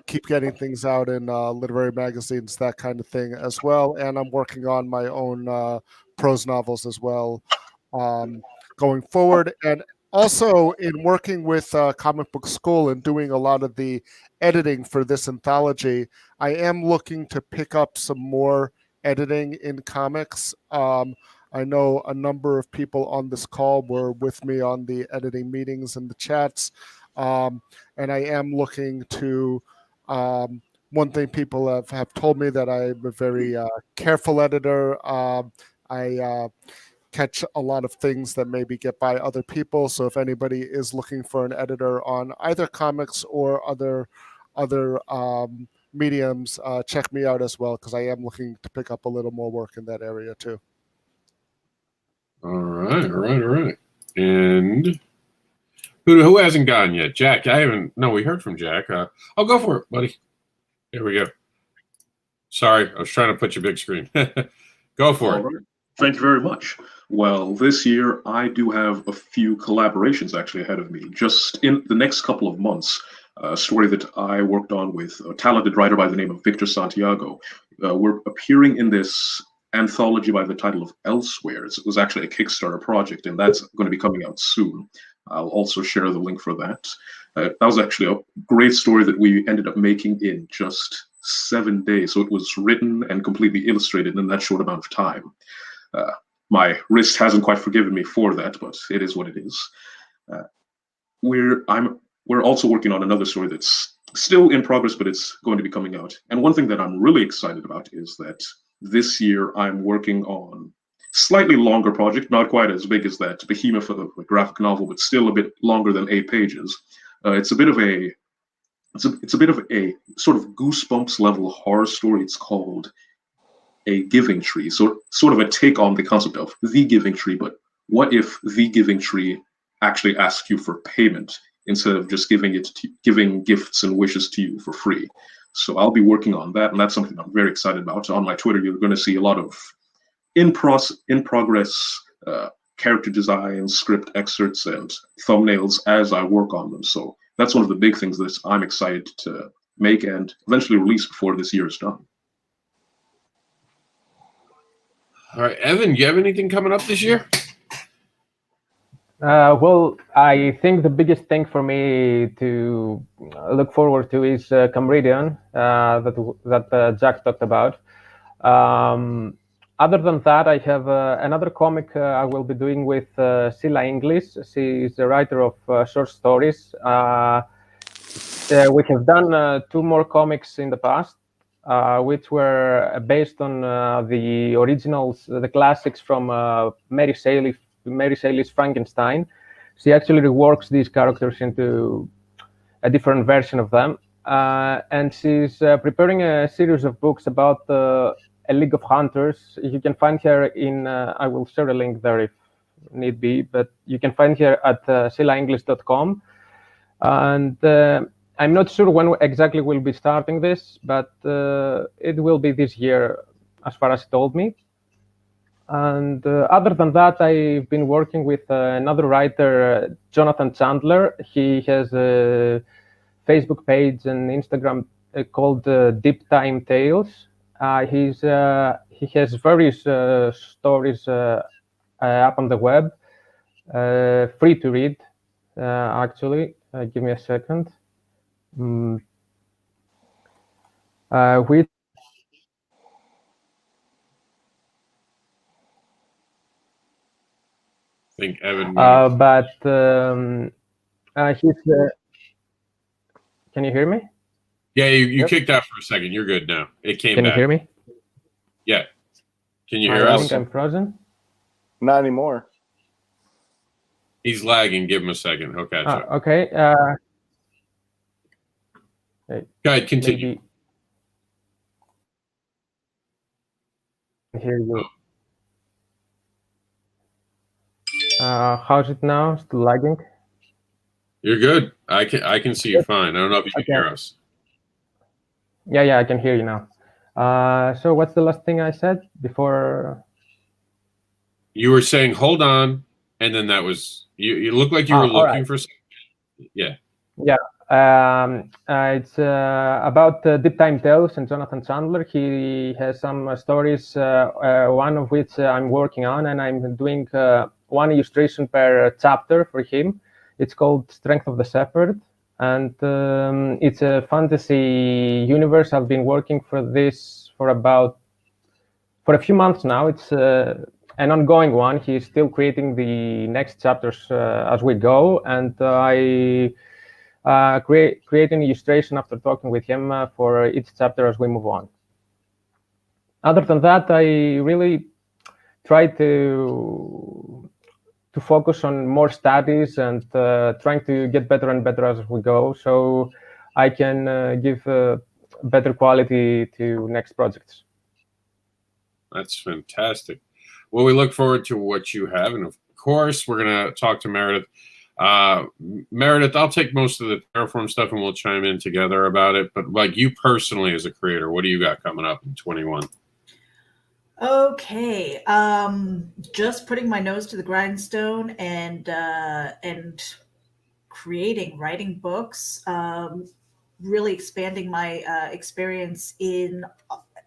keep getting things out in literary magazines, that kind of thing as well. And I'm working on my own prose novels as well going forward. And also, in working with Comic Book School and doing a lot of the editing for this anthology, I am looking to pick up some more editing in comics. I know a number of people on this call were with me on the editing meetings and the chats, and I am looking to. One thing people have told me that I'm a very careful editor. I catch a lot of things that maybe get by other people. So if anybody is looking for an editor on either comics or other mediums, check me out as well, because I am looking to pick up a little more work in that area too. All right. And who hasn't gone yet? Jack, I haven't. No, we heard from Jack. I'll go for it, buddy. Here we go. Sorry, I was trying to put your big screen. Go for it. Right. Thank you very much. Well, this year I do have a few collaborations actually ahead of me. Just in the next couple of months, a story that I worked on with a talented writer by the name of Victor Santiago. We're appearing in this anthology by the title of Elsewhere. It was actually a Kickstarter project, and that's going to be coming out soon. I'll also share the link for that. That was actually a great story that we ended up making in just 7 days. So it was written and completely illustrated in that short amount of time. My wrist hasn't quite forgiven me for that, but it is what it is. We're also working on another story that's still in progress, but it's going to be coming out. And one thing that I'm really excited about is that this year I'm working on slightly longer project, not quite as big as that behemoth of a graphic novel, but still a bit longer than 8 pages. It's a bit of a sort of Goosebumps level horror story. It's called A Giving Tree, so sort of a take on the concept of the Giving Tree, but what if the Giving Tree actually asks you for payment instead of just giving gifts and wishes to you for free? So I'll be working on that, and that's something I'm very excited about. On my Twitter, you're going to see a lot of in progress character designs, script excerpts, and thumbnails as I work on them. So that's one of the big things that I'm excited to make and eventually release before this year is done. All right, Evan, you have anything coming up this year? Well, I think the biggest thing for me to look forward to is Cambridian that Jack talked about. Other than that, I have another comic I will be doing with Sila English. She is a writer of short stories. We have done 2 more comics in the past, which were based on the originals, the classics from Mary Shelley's Frankenstein. She actually reworks these characters into a different version of them. And she's preparing a series of books about a League of Hunters. You can find her in, I will share a link there if need be, but you can find her at silaenglish.com. And I'm not sure when exactly we'll be starting this, but it will be this year, as far as she told me. And other than that, I've been working with another writer, Jonathan Chandler. He has a Facebook page and Instagram called Deep Time Tales. He has various stories up on the web, free to read, actually. Give me a second. Which I think Evan. but he's. Can you hear me? Yeah, you kicked out for a second. You're good now. It came Can back. you hear me? Yeah. Can you hear I us? think I'm frozen. Not anymore. He's lagging. Give him a second. He'll catch up. Okay. Go ahead. Continue. Maybe hear you. How's it now? Still lagging? You're good. I can see you fine. I don't know if you can hear us. Yeah, I can hear you now. So what's the last thing I said before? You were saying, hold on, and then that was you looked like you were looking for something. Yeah. Yeah. It's about Deep Time Tales and Jonathan Chandler. He has some stories, one of which I'm working on, and I'm doing one illustration per chapter for him. It's called Strength of the Shepherd, and it's a fantasy universe. I've been working for this for a few months now. It's an ongoing one. He's still creating the next chapters as we go, and I create an illustration after talking with him for each chapter as we move on. Other than that, I really try to focus on more studies and trying to get better and better as we go, so I can give better quality to next projects. That's fantastic. Well, we look forward to what you have, and of course, we're gonna talk to Meredith. Meredith, I'll take most of the Terraform stuff, and we'll chime in together about it. But like you personally, as a creator, what do you got coming up in 21? Okay, just putting my nose to the grindstone and writing books, really expanding my experience in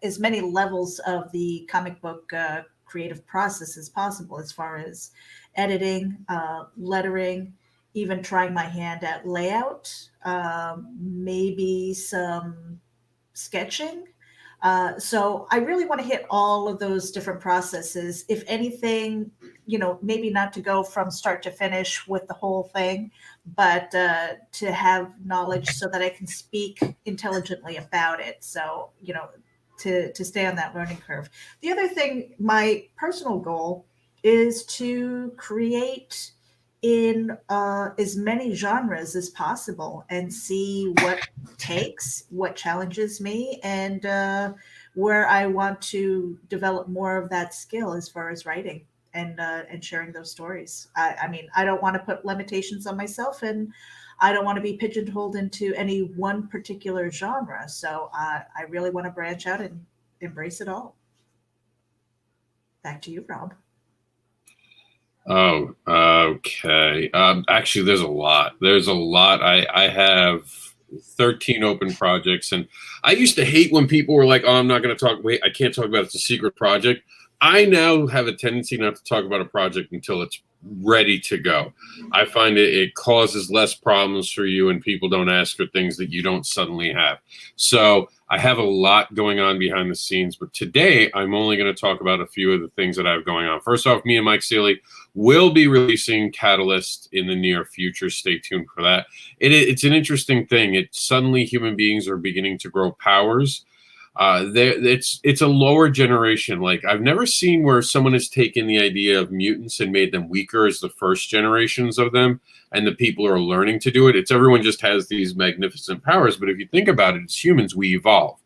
as many levels of the comic book creative process as possible, as far as editing, lettering, even trying my hand at layout, maybe some sketching. So I really want to hit all of those different processes. If anything, maybe not to go from start to finish with the whole thing, but to have knowledge so that I can speak intelligently about it. So, to stay on that learning curve. The other thing, my personal goal is to create in as many genres as possible and see what takes, what challenges me, and where I want to develop more of that skill as far as writing and sharing those stories. I mean, I don't want to put limitations on myself, and I don't want to be pigeonholed into any one particular genre. So I really want to branch out and embrace it all. Back to you, Rob. Oh, okay. Actually, there's a lot. I have 13 open projects, and I used to hate when people were like, "Oh, I'm not going to talk. Wait, I can't talk about it. It's a secret project." I now have a tendency not to talk about a project until it's ready to go. I find it causes less problems for you, and people don't ask for things that you don't suddenly have. So I have a lot going on behind the scenes, but today I'm only going to talk about a few of the things that I have going on. First off, me and Mike Seeley will be releasing Catalyst in the near future. Stay tuned for that. It's an interesting thing. Suddenly human beings are beginning to grow powers. It's a lower generation. Like, I've never seen where someone has taken the idea of mutants and made them weaker as the first generations of them, and the people are learning to do it. It's everyone just has these magnificent powers, but if you think about it, it's humans, we evolve.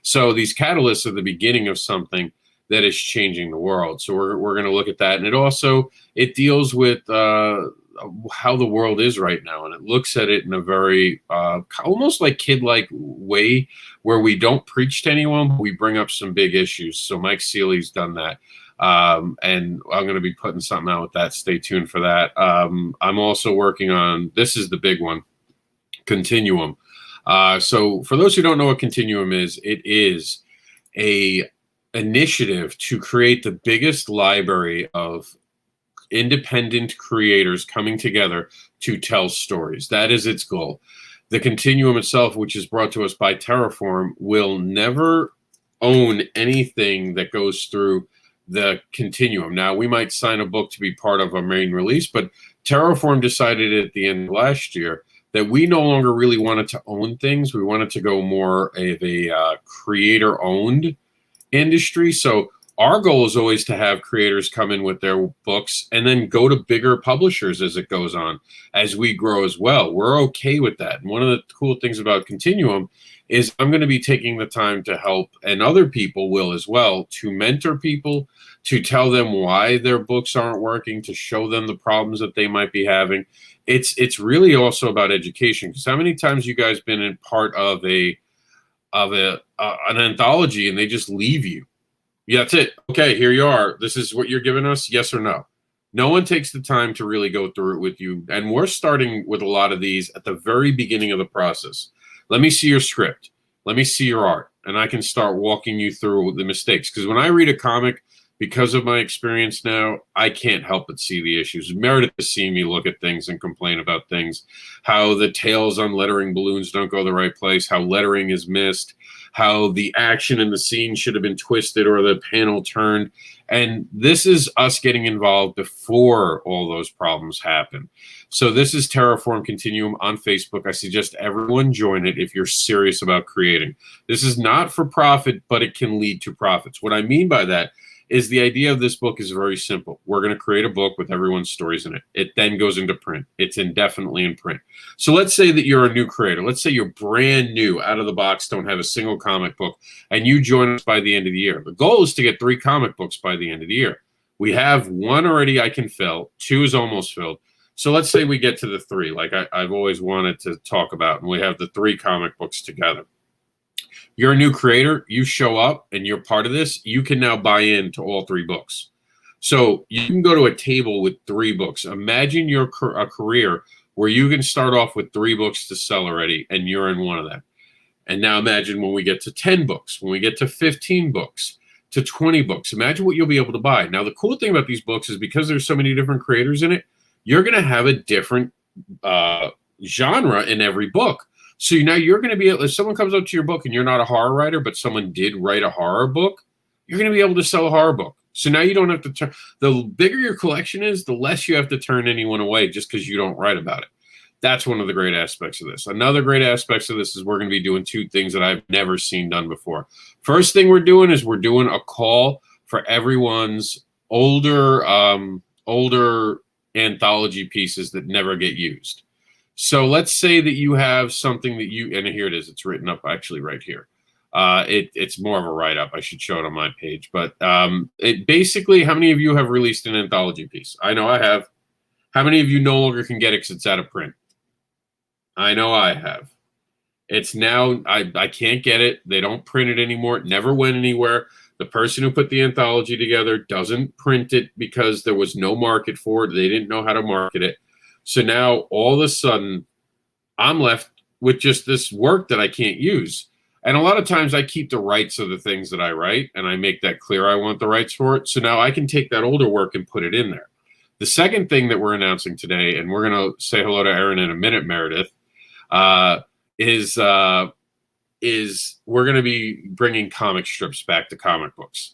So these catalysts are the beginning of something that is changing the world. So we're going to look at that, and it deals with how the world is right now, and it looks at it in a very almost like kid-like way, where we don't preach to anyone, but we bring up some big issues. So Mike Seeley's done that, and I'm going to be putting something out with that. Stay tuned for that. I'm also working on, this is the big one, Continuum. So for those who don't know what Continuum is, it is a initiative to create the biggest library of independent creators coming together to tell stories. That is its goal. The Continuum itself, which is brought to us by Terraform, will never own anything that goes through the Continuum. Now, we might sign a book to be part of a main release, but Terraform decided at the end of last year that we no longer really wanted to own things. We wanted to go more of a creator-owned industry. So our goal is always to have creators come in with their books and then go to bigger publishers as it goes on, as we grow as well. We're okay with that. And one of the cool things about Continuum is I'm going to be taking the time to help, and other people will as well, to mentor people, to tell them why their books aren't working, to show them the problems that they might be having. It's really also about education, because how many times you guys been in part of an anthology and they just leave you? Yeah, that's it. Okay, here you are. This is what you're giving us. Yes or no? No one takes the time to really go through it with you. And we're starting with a lot of these at the very beginning of the process. Let me see your script. Let me see your art. And I can start walking you through the mistakes. Because when I read a comic, because of my experience now, I can't help but see the issues. Meredith has seen me look at things and complain about things. How the tails on lettering balloons don't go the right place. How lettering is missed. How the action in the scene should have been twisted or the panel turned. And this is us getting involved before all those problems happen. So this is Terraform Continuum on Facebook. I suggest everyone join it if you're serious about creating. This is not for profit, but it can lead to profits. What I mean by that is the idea of this book is very simple. We're going to create a book with everyone's stories in it. It then goes into print. It's indefinitely in print. So let's say that you're a new creator. Let's say you're brand new, out of the box, don't have a single comic book, and you join us by the end of the year. The goal is to get 3 comic books by the end of the year. We have 1 already I can fill. 2 is almost filled. So let's say we get to the 3, like I've always wanted to talk about, and we have the 3 comic books together. You're a new creator, you show up and you're part of this, you can now buy into all 3 books. So you can go to a table with 3 books. Imagine a career where you can start off with 3 books to sell already, and you're in one of them. And now imagine when we get to 10 books, when we get to 15 books, to 20 books, imagine what you'll be able to buy. Now, the cool thing about these books is because there's so many different creators in it, you're going to have a different genre in every book. So now you're going to be able, if someone comes up to your book and you're not a horror writer, but someone did write a horror book, you're going to be able to sell a horror book. So now you don't have to turn, the bigger your collection is, the less you have to turn anyone away just because you don't write about it. That's one of the great aspects of this. Another great aspect of this is we're going to be doing 2 things that I've never seen done before. First thing we're doing is we're doing a call for everyone's older anthology pieces that never get used. So let's say that you have something that you, and here it is, it's written up actually right here. It's more of a write-up. I should show it on my page. But it basically, how many of you have released an anthology piece? I know I have. How many of you no longer can get it because it's out of print? I know I have. It's now, I can't get it. They don't print it anymore. It never went anywhere. The person who put the anthology together doesn't print it because there was no market for it. They didn't know how to market it. So now all of a sudden I'm left with just this work that I can't use. And a lot of times I keep the rights of the things that I write and I make that clear I want the rights for it. So now I can take that older work and put it in there. The second thing that we're announcing today, and we're going to say hello to Aaron in a minute, Meredith, is we're going to be bringing comic strips back to comic books.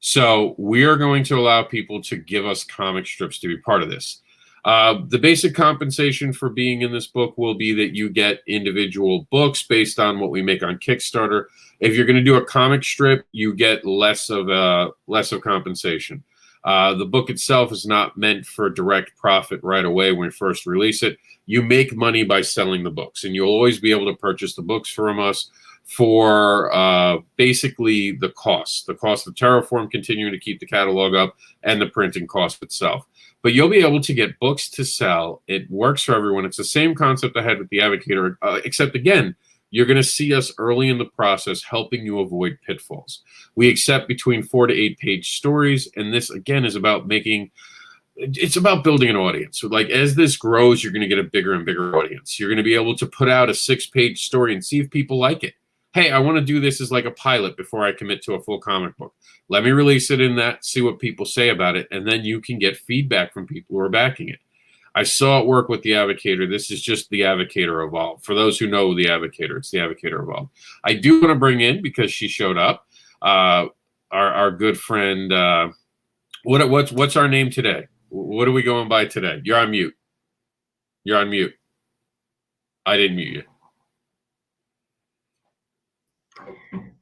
So we are going to allow people to give us comic strips to be part of this. The basic compensation for being in this book will be that you get individual books based on what we make on Kickstarter. If you're going to do a comic strip, you get less of compensation. The book itself is not meant for direct profit right away when we first release it. You make money by selling the books, and you'll always be able to purchase the books from us for basically the cost of Terraform continuing to keep the catalog up and the printing cost itself. But you'll be able to get books to sell. It works for everyone. It's the same concept I had with the Advocator, except again, you're going to see us early in the process helping you avoid pitfalls. We accept between 4 to 8 page stories, and this again is about it's about building an audience. So like as this grows, you're going to get a bigger and bigger audience. You're going to be able to put out a 6-page story and see if people like it. Hey, I want to do this as like a pilot before I commit to a full comic book. Let me release it in that, see what people say about it, and then you can get feedback from people who are backing it. I saw it work with the Advocator. This is just the Advocator Evolved. For those who know the Advocator, it's the Advocator Evolved. I do want to bring in, because she showed up, our good friend. What's our name today? What are we going by today? You're on mute. You're on mute. I didn't mute you.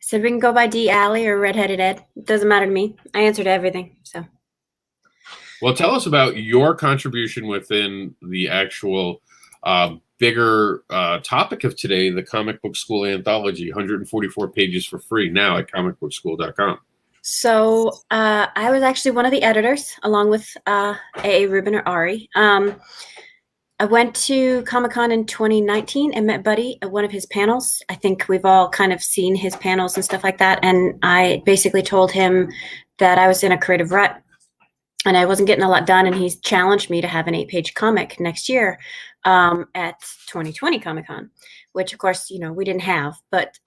So we can go by D. Alley or Redheaded Ed. It doesn't matter to me. I answer to everything. So. Well, tell us about your contribution within the actual bigger topic of today, the Comic Book School Anthology, 144 pages for free now at comicbookschool.com. So I was actually one of the editors, along with A.A. Rubin or Ari. I went to Comic-Con in 2019 and met Buddy at one of his panels. I think we've all kind of seen his panels and stuff like that. And I basically told him that I was in a creative rut and I wasn't getting a lot done. And he challenged me to have an 8-page comic next year at 2020 Comic-Con, which of course, we didn't have. But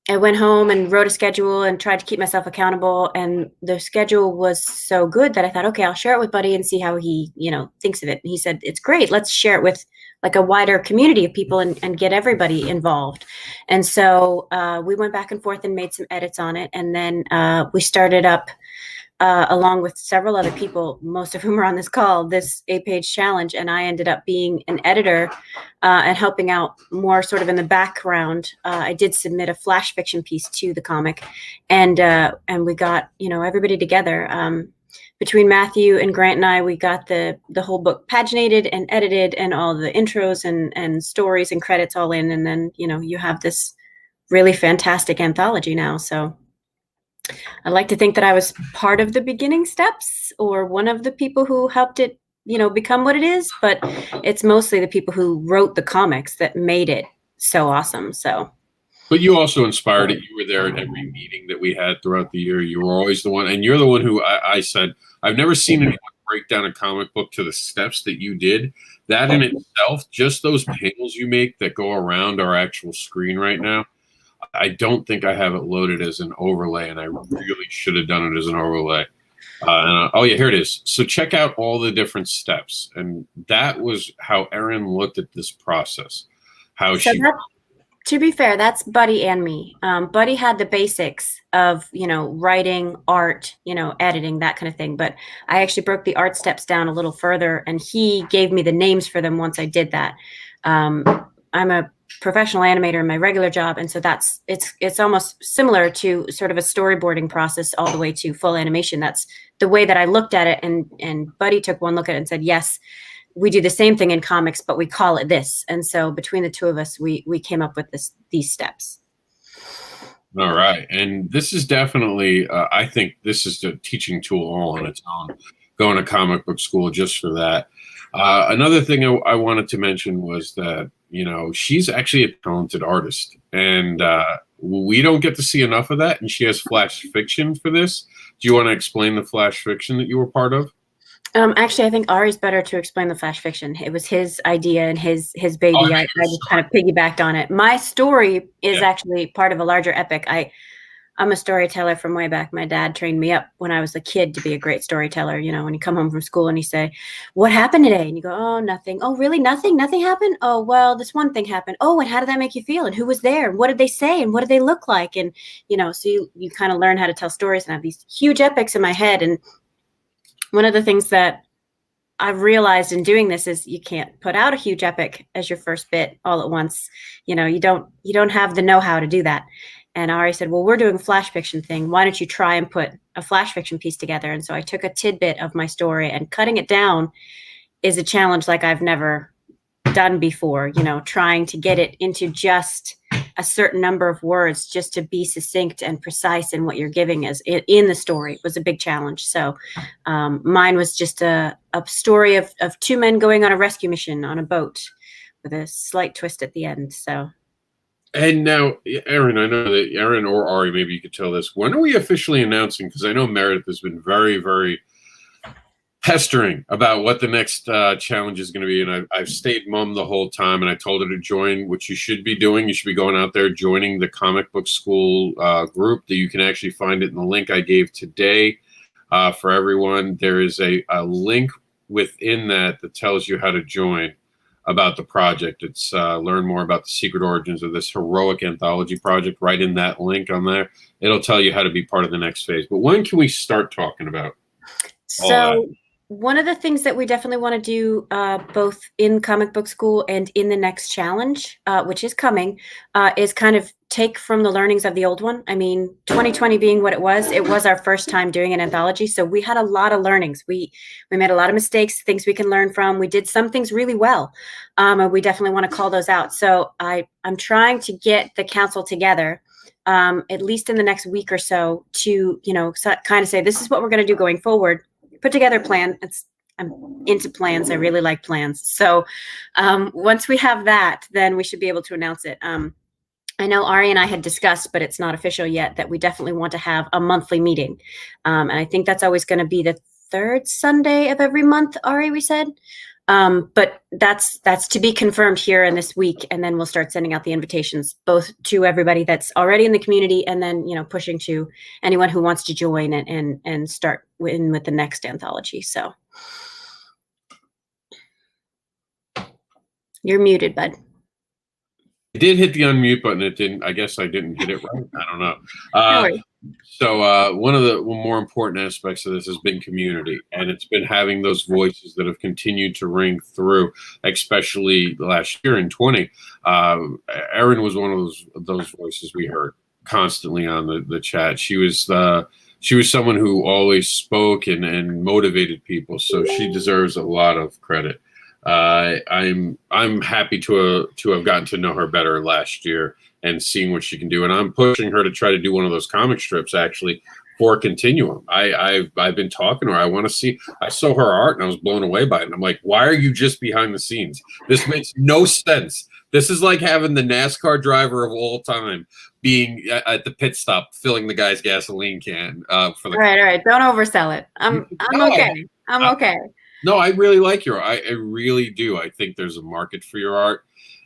I went home and wrote a schedule and tried to keep myself accountable. And the schedule was so good that I thought, okay, I'll share it with Buddy and see how he, thinks of it. And he said, it's great. Let's share it with like a wider community of people and get everybody involved. And so we went back and forth and made some edits on it. And then we started up along with several other people, most of whom are on this call, this 8-page challenge. And I ended up being an editor and helping out more sort of in the background. I did submit a flash fiction piece to the comic, and we got, everybody together. Between Matthew and Grant and I, we got the whole book paginated and edited and all the intros and stories and credits all in. And then, you have this really fantastic anthology now. So I like to think that I was part of the beginning steps or one of the people who helped it, become what it is, but it's mostly the people who wrote the comics that made it so awesome. So, but you also inspired it. You were there at every meeting that we had throughout the year. You were always the one, and you're the one who I said, I've never seen anyone break down a comic book to the steps that you did. That in itself, just those panels you make that go around our actual screen right now, I don't think I have it loaded as an overlay, and I really should have done it as an overlay. Oh yeah, here it is. So check out all the different steps, and that was how Erin looked at this process. To be fair, that's Buddy and me. Buddy had the basics of writing, art, editing, that kind of thing. But I actually broke the art steps down a little further, and he gave me the names for them once I did that. I'm a professional animator in my regular job, and so it's almost similar to sort of a storyboarding process all the way to full animation. That's the way that I looked at it, and Buddy took one look at it and said, yes, we do the same thing in comics, but we call it this. And so between the two of us, we came up with these steps. All right. And this is definitely I think this is a teaching tool all on its own, going to comic book school just for that. Another thing I wanted to mention was that she's actually a talented artist, and we don't get to see enough of that. And she has flash fiction for this. Do you want to explain the flash fiction that you were part of? Actually, I think Ari's better to explain the flash fiction. It was his idea and his baby. I just kind of piggybacked on it. My story is actually part of a larger epic. I'm a storyteller from way back. My dad trained me up when I was a kid to be a great storyteller. You know, when you come home from school and you say, what happened today? And you go, oh, nothing. Oh, really? Nothing? Nothing happened? Oh, well, this one thing happened. Oh, and how did that make you feel? And who was there? And what did they say? And what did they look like? And, you know, so you kind of learn how to tell stories and have these huge epics in my head. And one of the things that I've realized in doing this is you can't put out a huge epic as your first bit all at once. You know, you don't have the know-how to do that. And Ari said, well, we're doing a flash fiction thing. Why don't you try and put a flash fiction piece together? And so I took a tidbit of my story, and cutting it down is a challenge like I've never done before, you know, trying to get it into just a certain number of words just to be succinct and precise in what you're giving as in the story was a big challenge. So mine was just a story of two men going on a rescue mission on a boat with a slight twist at the end. So. And now, Aaron, I know that Aaron or Ari, maybe you could tell this. When are we officially announcing? Because I know Meredith has been very, very pestering about what the next challenge is going to be. And I've stayed mum the whole time, and I told her to join, which you should be doing. You should be going out there, joining the comic book school group. That you can actually find it in the link I gave today for everyone. There is a link within that tells you how to join about the project. It's learn more about the secret origins of this heroic anthology project. Right in that link on there, it'll tell you how to be part of the next phase. But when can we start talking about all that? One of the things that we definitely want to do both in comic book school and in the next challenge, which is coming, is kind of take from the learnings of the old one. I mean, 2020 being what it was our first time doing an anthology. So we had a lot of learnings. We made a lot of mistakes, things we can learn from. We did some things really well. And we definitely want to call those out. So I'm trying to get the council together at least in the next week or so to, you know, kind of say, this is what we're going to do going forward. Put together a plan. I'm into plans. I really like plans. So once we have that, then we should be able to announce it. I know Ari and I had discussed, but it's not official yet, that we definitely want to have a monthly meeting. And I think that's always going to be the third Sunday of every month, Ari, we said. But that's to be confirmed here in this week. And then we'll start sending out the invitations, both to everybody that's already in the community, and then, you know, pushing to anyone who wants to join and start with the next anthology. So you're muted, bud. I did hit the unmute button. It didn't. I guess I didn't hit it right. I don't know. No worries. So one of the more important aspects of this has been community, and it's been having those voices that have continued to ring through, especially last year in 20. Erin was one of those voices we heard constantly on the chat. She was someone who always spoke and motivated people, so she deserves a lot of credit. I'm happy to have gotten to know her better last year and seeing what she can do. And I'm pushing her to try to do one of those comic strips actually for Continuum. I've been talking to her. I want to see. I saw her art and I was blown away by it. And I'm like, why are you just behind the scenes? This makes no sense. This is like having the NASCAR driver of all time being at the pit stop filling the guy's gasoline can for the. All right. Don't oversell it. I'm okay. I'm okay. No, I really like your art. I really do. I think there's a market for your art.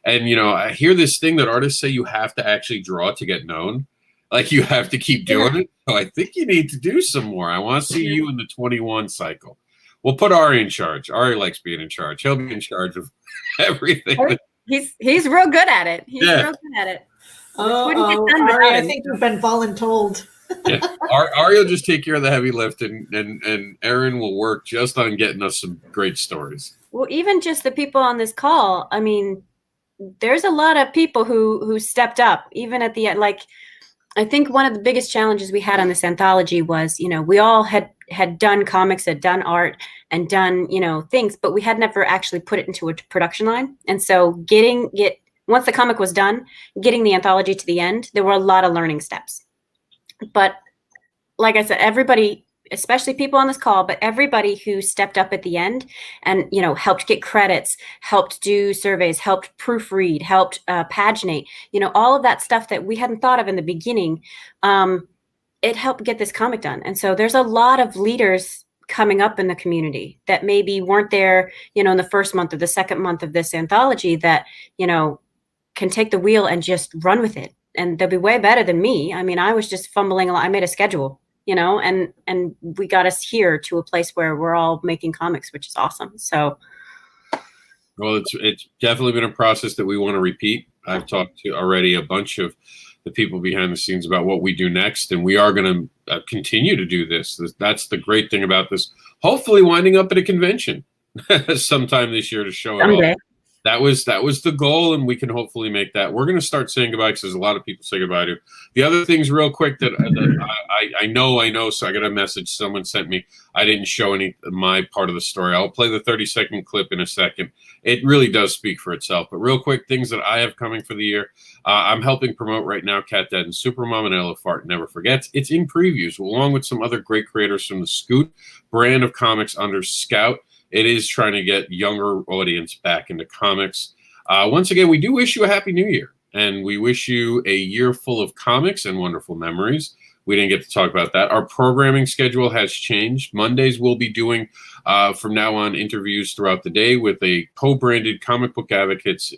And, you know, I hear this thing that artists say you have to actually draw to get known. Like you have to keep doing it. So I think you need to do some more. I want to see you in the 21 cycle. We'll put Ari in charge. Ari likes being in charge. He'll be in charge of everything. He's real good at it. He's real good at it. Ari, I think you've been voluntold. Yeah. Ari will just take care of the heavy lift, and Aaron will work just on getting us some great stories. Well, even just the people on this call, I mean, there's a lot of people who stepped up, even at the end. Like, I think one of the biggest challenges we had on this anthology was, you know, we all had done comics, had done art, and done, you know, things, but we had never actually put it into a production line. And so once the comic was done, getting the anthology to the end, there were a lot of learning steps. But like I said, everybody, especially people on this call, but everybody who stepped up at the end and, you know, helped get credits, helped do surveys, helped proofread, helped paginate, you know, all of that stuff that we hadn't thought of in the beginning, it helped get this comic done. And so there's a lot of leaders coming up in the community that maybe weren't there, you know, in the first month or the second month of this anthology that, you know, can take the wheel and just run with it. and they'll be way better than me. I mean, I was just fumbling along. I made a schedule, you know, and we got us here to a place where we're all making comics, which is awesome. So, well, it's definitely been a process that we want to repeat. I've talked to already a bunch of the people behind the scenes about what we do next, and we are going to continue to do this. That's the great thing about this. Hopefully, winding up at a convention sometime this year to show it someday. all. That was the goal, and we can hopefully make that. We're going to start saying goodbye because there's a lot of people say goodbye to. The other things, real quick, that I know. So I got a message someone sent me. I didn't show my part of the story. I'll play the 30-second clip in a second. It really does speak for itself. But real quick, things that I have coming for the year. I'm helping promote right now Cat Dad and Supermom and Ella Fart Never Forgets. It's in previews, along with some other great creators from the Scoot brand of comics under Scout. It is trying to get younger audience back into comics. Once again, we do wish you a happy new year, and we wish you a year full of comics and wonderful memories. We didn't get to talk about that. Our programming schedule has changed. Mondays we'll be doing, from now on, interviews throughout the day with a co-branded Comic Book Advocates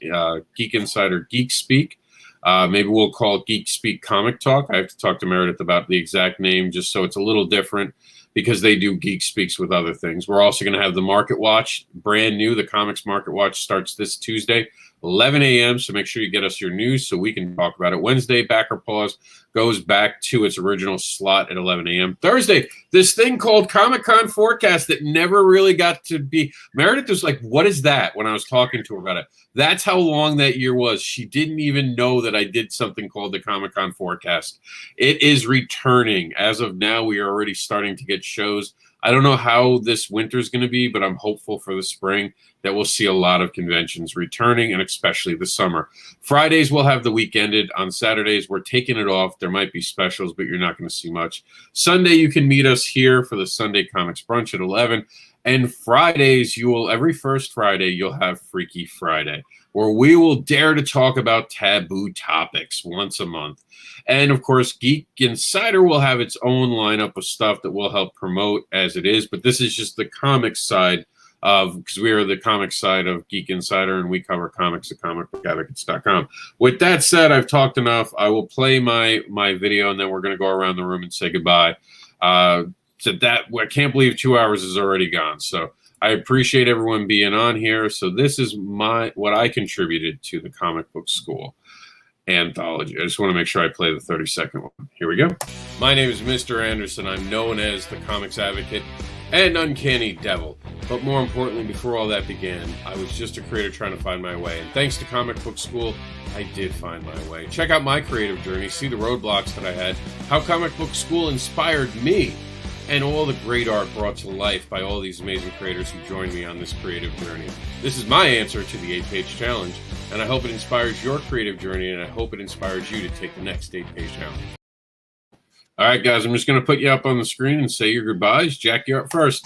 Geek Insider Geek Speak. Maybe we'll call it Geek Speak Comic Talk. I have to talk to Meredith about the exact name just so it's a little different, because they do Geek Speaks with other things. We're also going to have the Market Watch, brand new. The Comics Market Watch starts this Tuesday, 11 a.m., so make sure you get us your news so we can talk about it. Wednesday, Backer Pause goes back to its original slot at 11 a.m. Thursday, this thing called Comic-Con Forecast that never really got to be. Meredith was like, what is that, when I was talking to her about it? That's how long that year was. She didn't even know that I did something called the Comic-Con Forecast. It is returning. As of now, we are already starting to get shows. I don't know how this winter is going to be, but I'm hopeful for the spring that we'll see a lot of conventions returning, and especially the summer. Fridays, we'll have the week ended. On Saturdays, we're taking it off. There might be specials, but you're not going to see much. Sunday, you can meet us here for the Sunday Comics Brunch at 11. And Fridays, every first Friday, you'll have Freaky Friday, where we will dare to talk about taboo topics once a month. And of course, Geek Insider will have its own lineup of stuff that will help promote as it is. But this is just the comics side because we are the comics side of Geek Insider, and we cover comics at comicbookadvocates.com. With that said, I've talked enough. I will play my video, and then we're going to go around the room and say goodbye. I can't believe 2 hours is already gone. So I appreciate everyone being on here. So this is what I contributed to the Comic Book School anthology. I just want to make sure I play the 30-second one. Here we go. My name is Mr. Anderson. I'm known as the Comics Advocate and Uncanny Devil. But more importantly, before all that began, I was just a creator trying to find my way. And thanks to Comic Book School, I did find my way. Check out my creative journey, see the roadblocks that I had, how Comic Book School inspired me, and all the great art brought to life by all these amazing creators who joined me on this creative journey. This is my answer to the 8-page challenge, and I hope it inspires your creative journey, and I hope it inspires you to take the next 8-page challenge. All right, guys, I'm just going to put you up on the screen and say your goodbyes. Jack, you're up first.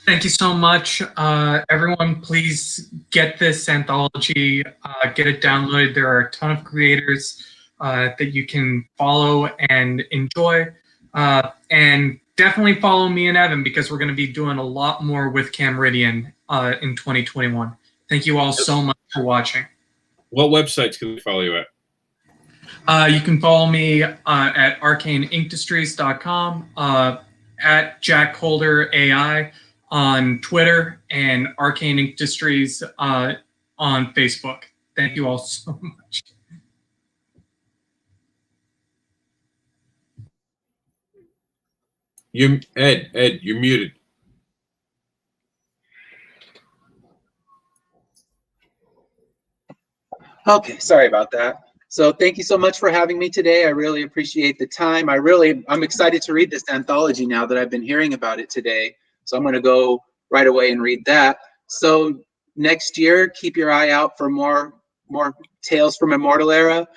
Thank you so much. Everyone, please get this anthology, get it downloaded. There are a ton of creators that you can follow and enjoy. And definitely follow me and Evan, because we're going to be doing a lot more with Camridian in 2021. Thank you all so much for watching. What websites can we follow you at? You can follow me at arcaneinkdistries.com, at Jack Holder AI on Twitter, and Arcane Ink Distries on Facebook. Thank you all so much. Ed, you're muted. Okay, sorry about that. So thank you so much for having me today. I really appreciate the time. I'm excited to read this anthology now that I've been hearing about it today. So I'm going to go right away and read that. So next year, keep your eye out for more tales from Immortal Era.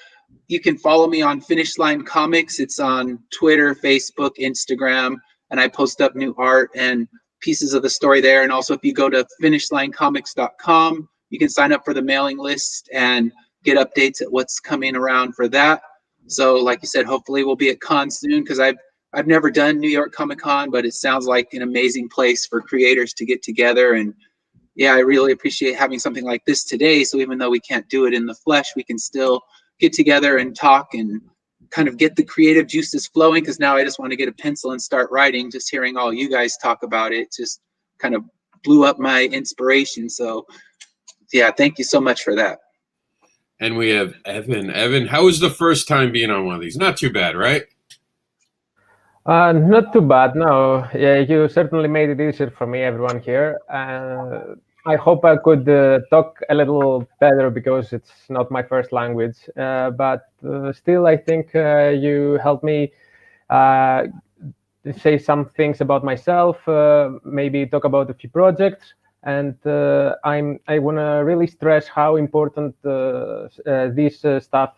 You can follow me on Finish Line Comics. It's on Twitter, Facebook, Instagram, and I post up new art and pieces of the story there. And also, if you go to finishlinecomics.com, you can sign up for the mailing list and get updates at what's coming around for that. So like you said, hopefully we'll be at con soon, because I've never done New York Comic Con, but it sounds like an amazing place for creators to get together. And yeah, I really appreciate having something like this today. So even though we can't do it in the flesh, we can still get together and talk and kind of get the creative juices flowing, because now I just want to get a pencil and start writing. Just hearing all you guys talk about it just kind of blew up my inspiration. So yeah, thank you so much for that. And we have Evan. Evan, how was the first time being on one of these? Not too bad, right? Not too bad, no. Yeah, you certainly made it easier for me, everyone here. I hope I could talk a little better because it's not my first language. But still, I think you helped me say some things about myself, maybe talk about a few projects. And I want to really stress how important this stuff,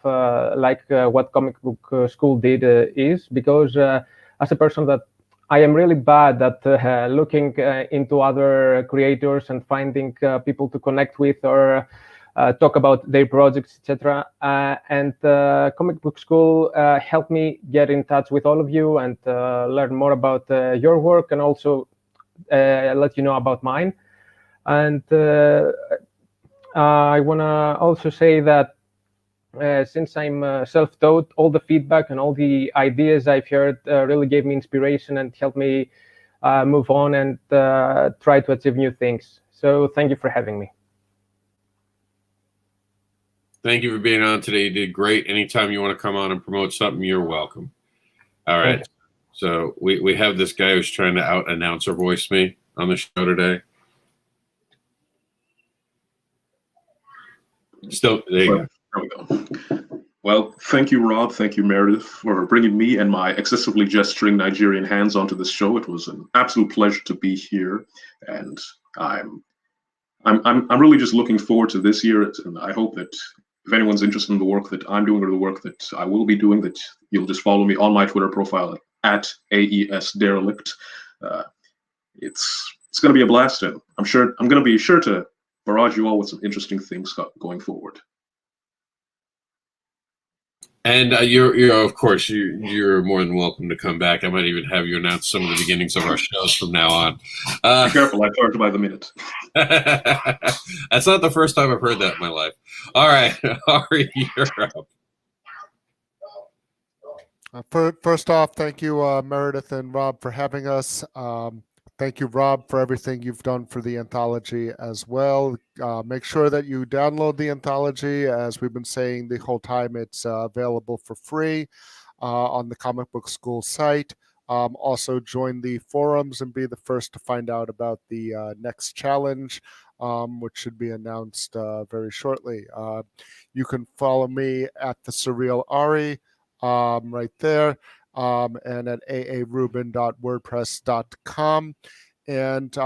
like what Comic Book School did, is, because as a person that I am really bad at looking into other creators and finding people to connect with or talk about their projects, etc. And Comic Book School helped me get in touch with all of you and learn more about your work, and also let you know about mine. And I want to also say that since I'm self-taught, all the feedback and all the ideas I've heard really gave me inspiration and helped me move on and try to achieve new things. So thank you for having me. Thank you for being on today. You did great. Anytime you want to come on and promote something, you're welcome. All right. So we have this guy who's trying to out-announcer voice me on the show today. Still, there you go. There we go. Well, thank you, Rob. Thank you, Meredith, for bringing me and my excessively gesturing Nigerian hands onto this show. It was an absolute pleasure to be here, and I'm really just looking forward to this year. And I hope that if anyone's interested in the work that I'm doing or the work that I will be doing, that you'll just follow me on my Twitter profile at AESDerelict. It's going to be a blast, and I'm going to be sure to barrage you all with some interesting things going forward. And you're of course you're more than welcome to come back. I might even have you announce some of the beginnings of our shows from now on. Be careful, I charge by the minute. That's not the first time I've heard that in my life. All right, Ari, you're up. First off, thank you, Meredith and Rob, for having us. Thank you, Rob, for everything you've done for the anthology as well. Make sure that you download the anthology. As we've been saying the whole time, it's available for free on the Comic Book School site. Also, join the forums and be the first to find out about the next challenge, which should be announced very shortly. You can follow me at the Surreal Ari right there. And at aaruben.wordpress.com. And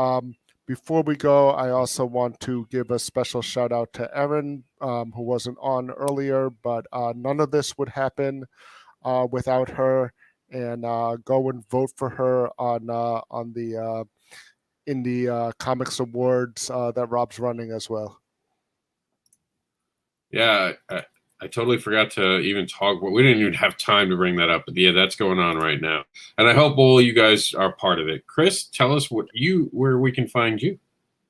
before we go, I also want to give a special shout out to Erin, who wasn't on earlier, but none of this would happen without her. And go and vote for her on the Indie Comics Awards that Rob's running as well. Yeah, I totally forgot to even talk. We didn't even have time to bring that up, but yeah, that's going on right now. And I hope all you guys are part of it. Chris, tell us where we can find you.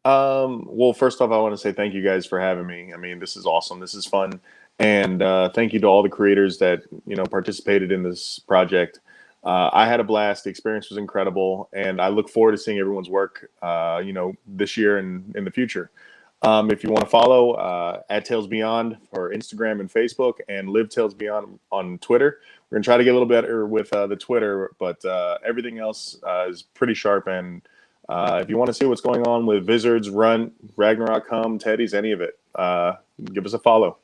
Well, first off, I want to say thank you guys for having me. I mean, this is awesome. This is fun. And thank you to all the creators that, participated in this project. I had a blast. The experience was incredible. And I look forward to seeing everyone's work, this year and in the future. If you want to follow at Tales Beyond for Instagram and Facebook, and Live Tales Beyond on Twitter. We're going to try to get a little better with the Twitter, but everything else is pretty sharp. And if you want to see what's going on with Wizards, Runt, Ragnarok Come, Teddy's, any of it, give us a follow.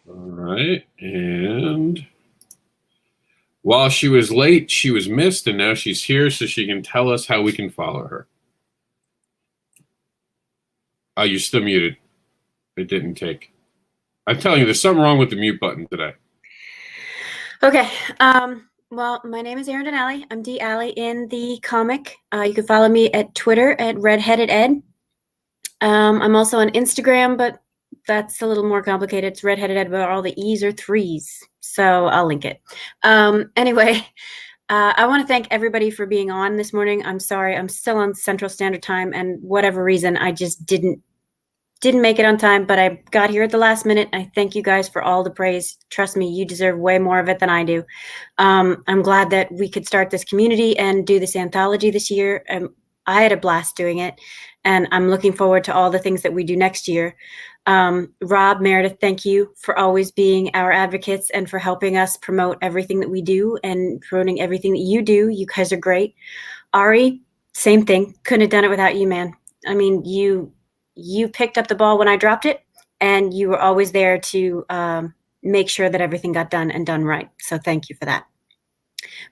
All right. And while she was late, she was missed, and now she's here so she can tell us how we can follow her. Oh, you're still muted. It didn't take. I'm telling you, there's something wrong with the mute button today. Okay. Well, my name is Erin Denali. I'm D. Alley in the comic. You can follow me at Twitter at Redheaded Ed. I'm also on Instagram, but that's a little more complicated. It's Redheaded Ed, but all the E's are 3s. So I'll link it. Anyway, I want to thank everybody for being on this morning. I'm sorry, I'm still on Central Standard Time, and whatever reason, I just didn't didn't make it on time, but I got here at the last minute. I thank you guys for all the praise. Trust me, you deserve way more of it than I do. I'm glad that we could start this community and do this anthology this year. I had a blast doing it, and I'm looking forward to all the things that we do next year. Rob, Meredith, thank you for always being our advocates and for helping us promote everything that we do and promoting everything that you do. You guys are great. Ari, same thing. Couldn't have done it without you, man. I mean, you picked up the ball when I dropped it, and you were always there to make sure that everything got done and done right. So thank you for that.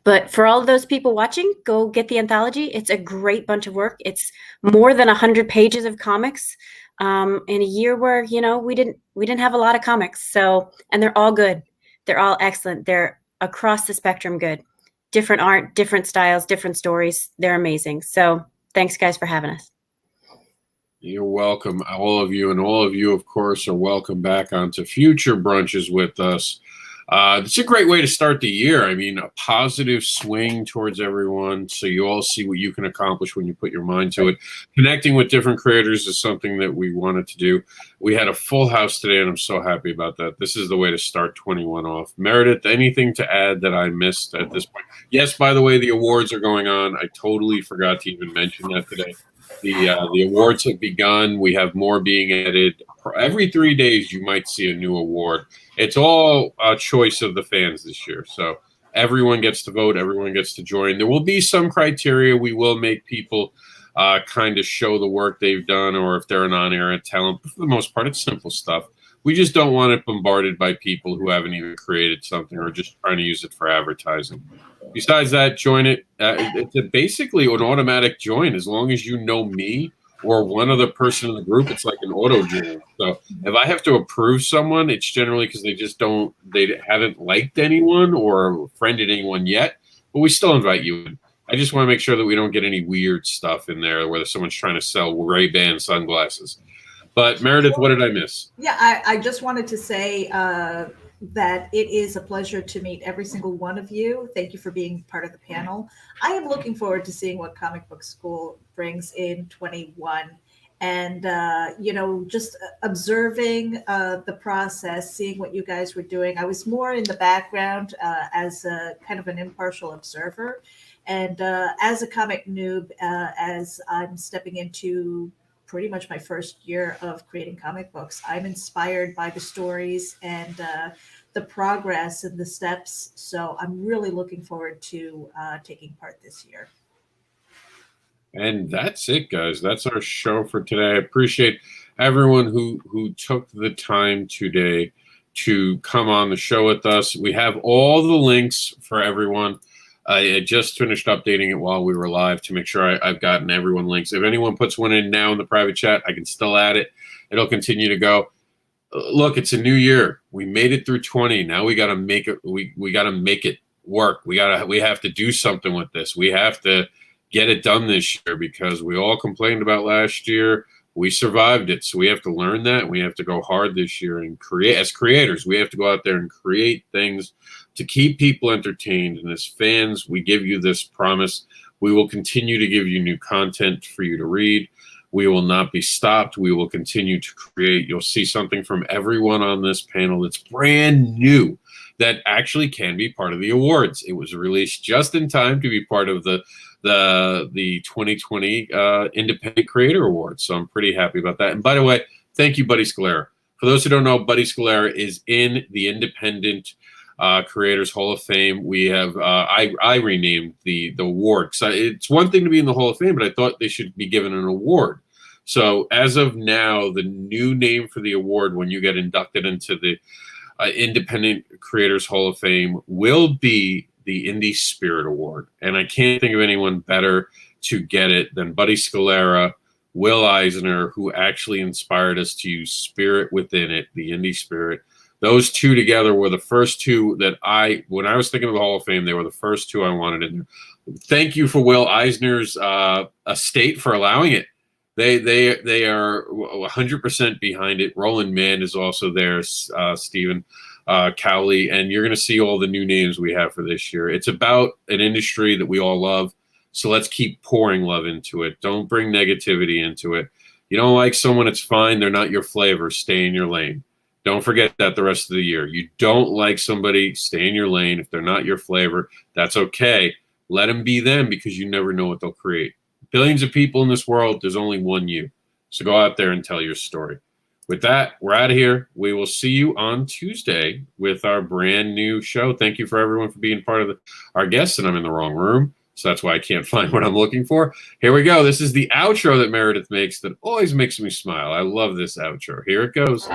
But for all of those people watching, go get the anthology. It's a great bunch of work. It's more than 100 pages of comics in a year where, you know, we didn't have a lot of comics. So, and they're all good. They're all excellent. They're across the spectrum good. Different art, different styles, different stories. They're amazing. So thanks, guys, for having us. You're welcome, all of you. And all of you, of course, are welcome back onto future brunches with us. It's a great way to start the year. I mean, a positive swing towards everyone, so you all see what you can accomplish when you put your mind to it. Connecting with different creators is something that we wanted to do. We had a full house today, and I'm so happy about that. This is the way to start 21 off. Meredith, anything to add that I missed at this point? Yes, by the way, the awards are going on. I totally forgot to even mention that today. The awards have begun. We have more being added. Every 3 days, you might see a new award. It's all a choice of the fans this year. So everyone gets to vote. Everyone gets to join. There will be some criteria. We will make people kind of show the work they've done, or if they're an on-air talent. But for the most part, it's simple stuff. We just don't want it bombarded by people who haven't even created something or just trying to use it for advertising. Besides that, join it. It's basically an automatic join. As long as you know me or one other person in the group, it's like an auto join. So if I have to approve someone, it's generally because they haven't liked anyone or friended anyone yet, but we still invite you in. I just want to make sure that we don't get any weird stuff in there where someone's trying to sell Ray-Ban sunglasses. But Meredith, what did I miss? Yeah, I just wanted to say that it is a pleasure to meet every single one of you. Thank you for being part of the panel. I am looking forward to seeing what Comic Book School brings in 21. And, you know, just observing the process, seeing what you guys were doing. I was more in the background as a kind of an impartial observer. And as a comic noob, as I'm stepping into pretty much my first year of creating comic books, I'm inspired by the stories and the progress and the steps. So I'm really looking forward to taking part this year. And that's it, guys. That's our show for today. I appreciate everyone who took the time today to come on the show with us. We have all the links for everyone. I just finished updating it while we were live to make sure I've gotten everyone links. If anyone puts one in now in the private chat, I can still add it. It'll continue to go. Look, it's a new year. We made it through 20. Now we got to make it. We got to make it work. We have to do something with this. We have to get it done this year because we all complained about last year. We survived it. So we have to learn that. We have to go hard this year and create. As creators, we have to go out there and create things to keep people entertained. And as fans, we give you this promise. We will continue to give you new content for you to read. We will not be stopped. We will continue to create. You'll see something from everyone on this panel that's brand new that actually can be part of the awards. It was released just in time to be part of the 2020 Independent Creator Awards. So I'm pretty happy about that. And by the way, thank you, Buddy Scalera. For those who don't know, Buddy Scalera is in the Independent Creators Hall of Fame. We have I renamed the award. So it's one thing to be in the Hall of Fame, but I thought they should be given an award. So as of now, the new name for the award when you get inducted into the Independent Creators Hall of Fame will be the Indie Spirit Award. And I can't think of anyone better to get it than Buddy Scalera, Will Eisner, who actually inspired us to use spirit within it, the Indie Spirit. Those two together were the first two that when I was thinking of the Hall of Fame, they were the first two I wanted in there. Thank you for Will Eisner's estate for allowing it. They are 100% behind it. Roland Mann is also there, Stephen Cowley, and you're going to see all the new names we have for this year. It's about an industry that we all love, so let's keep pouring love into it. Don't bring negativity into it. You don't like someone, it's fine. They're not your flavor. Stay in your lane. Don't forget that the rest of the year. You don't like somebody, stay in your lane. If they're not your flavor, that's okay. Let them be them, because you never know what they'll create. Billions of people in this world, there's only one you. So go out there and tell your story. With that, we're out of here. We will see you on Tuesday with our brand new show. Thank you for everyone for being part of our guests, and I'm in the wrong room, so that's why I can't find what I'm looking for. Here we go. This is the outro that Meredith makes that always makes me smile. I love this outro. Here it goes.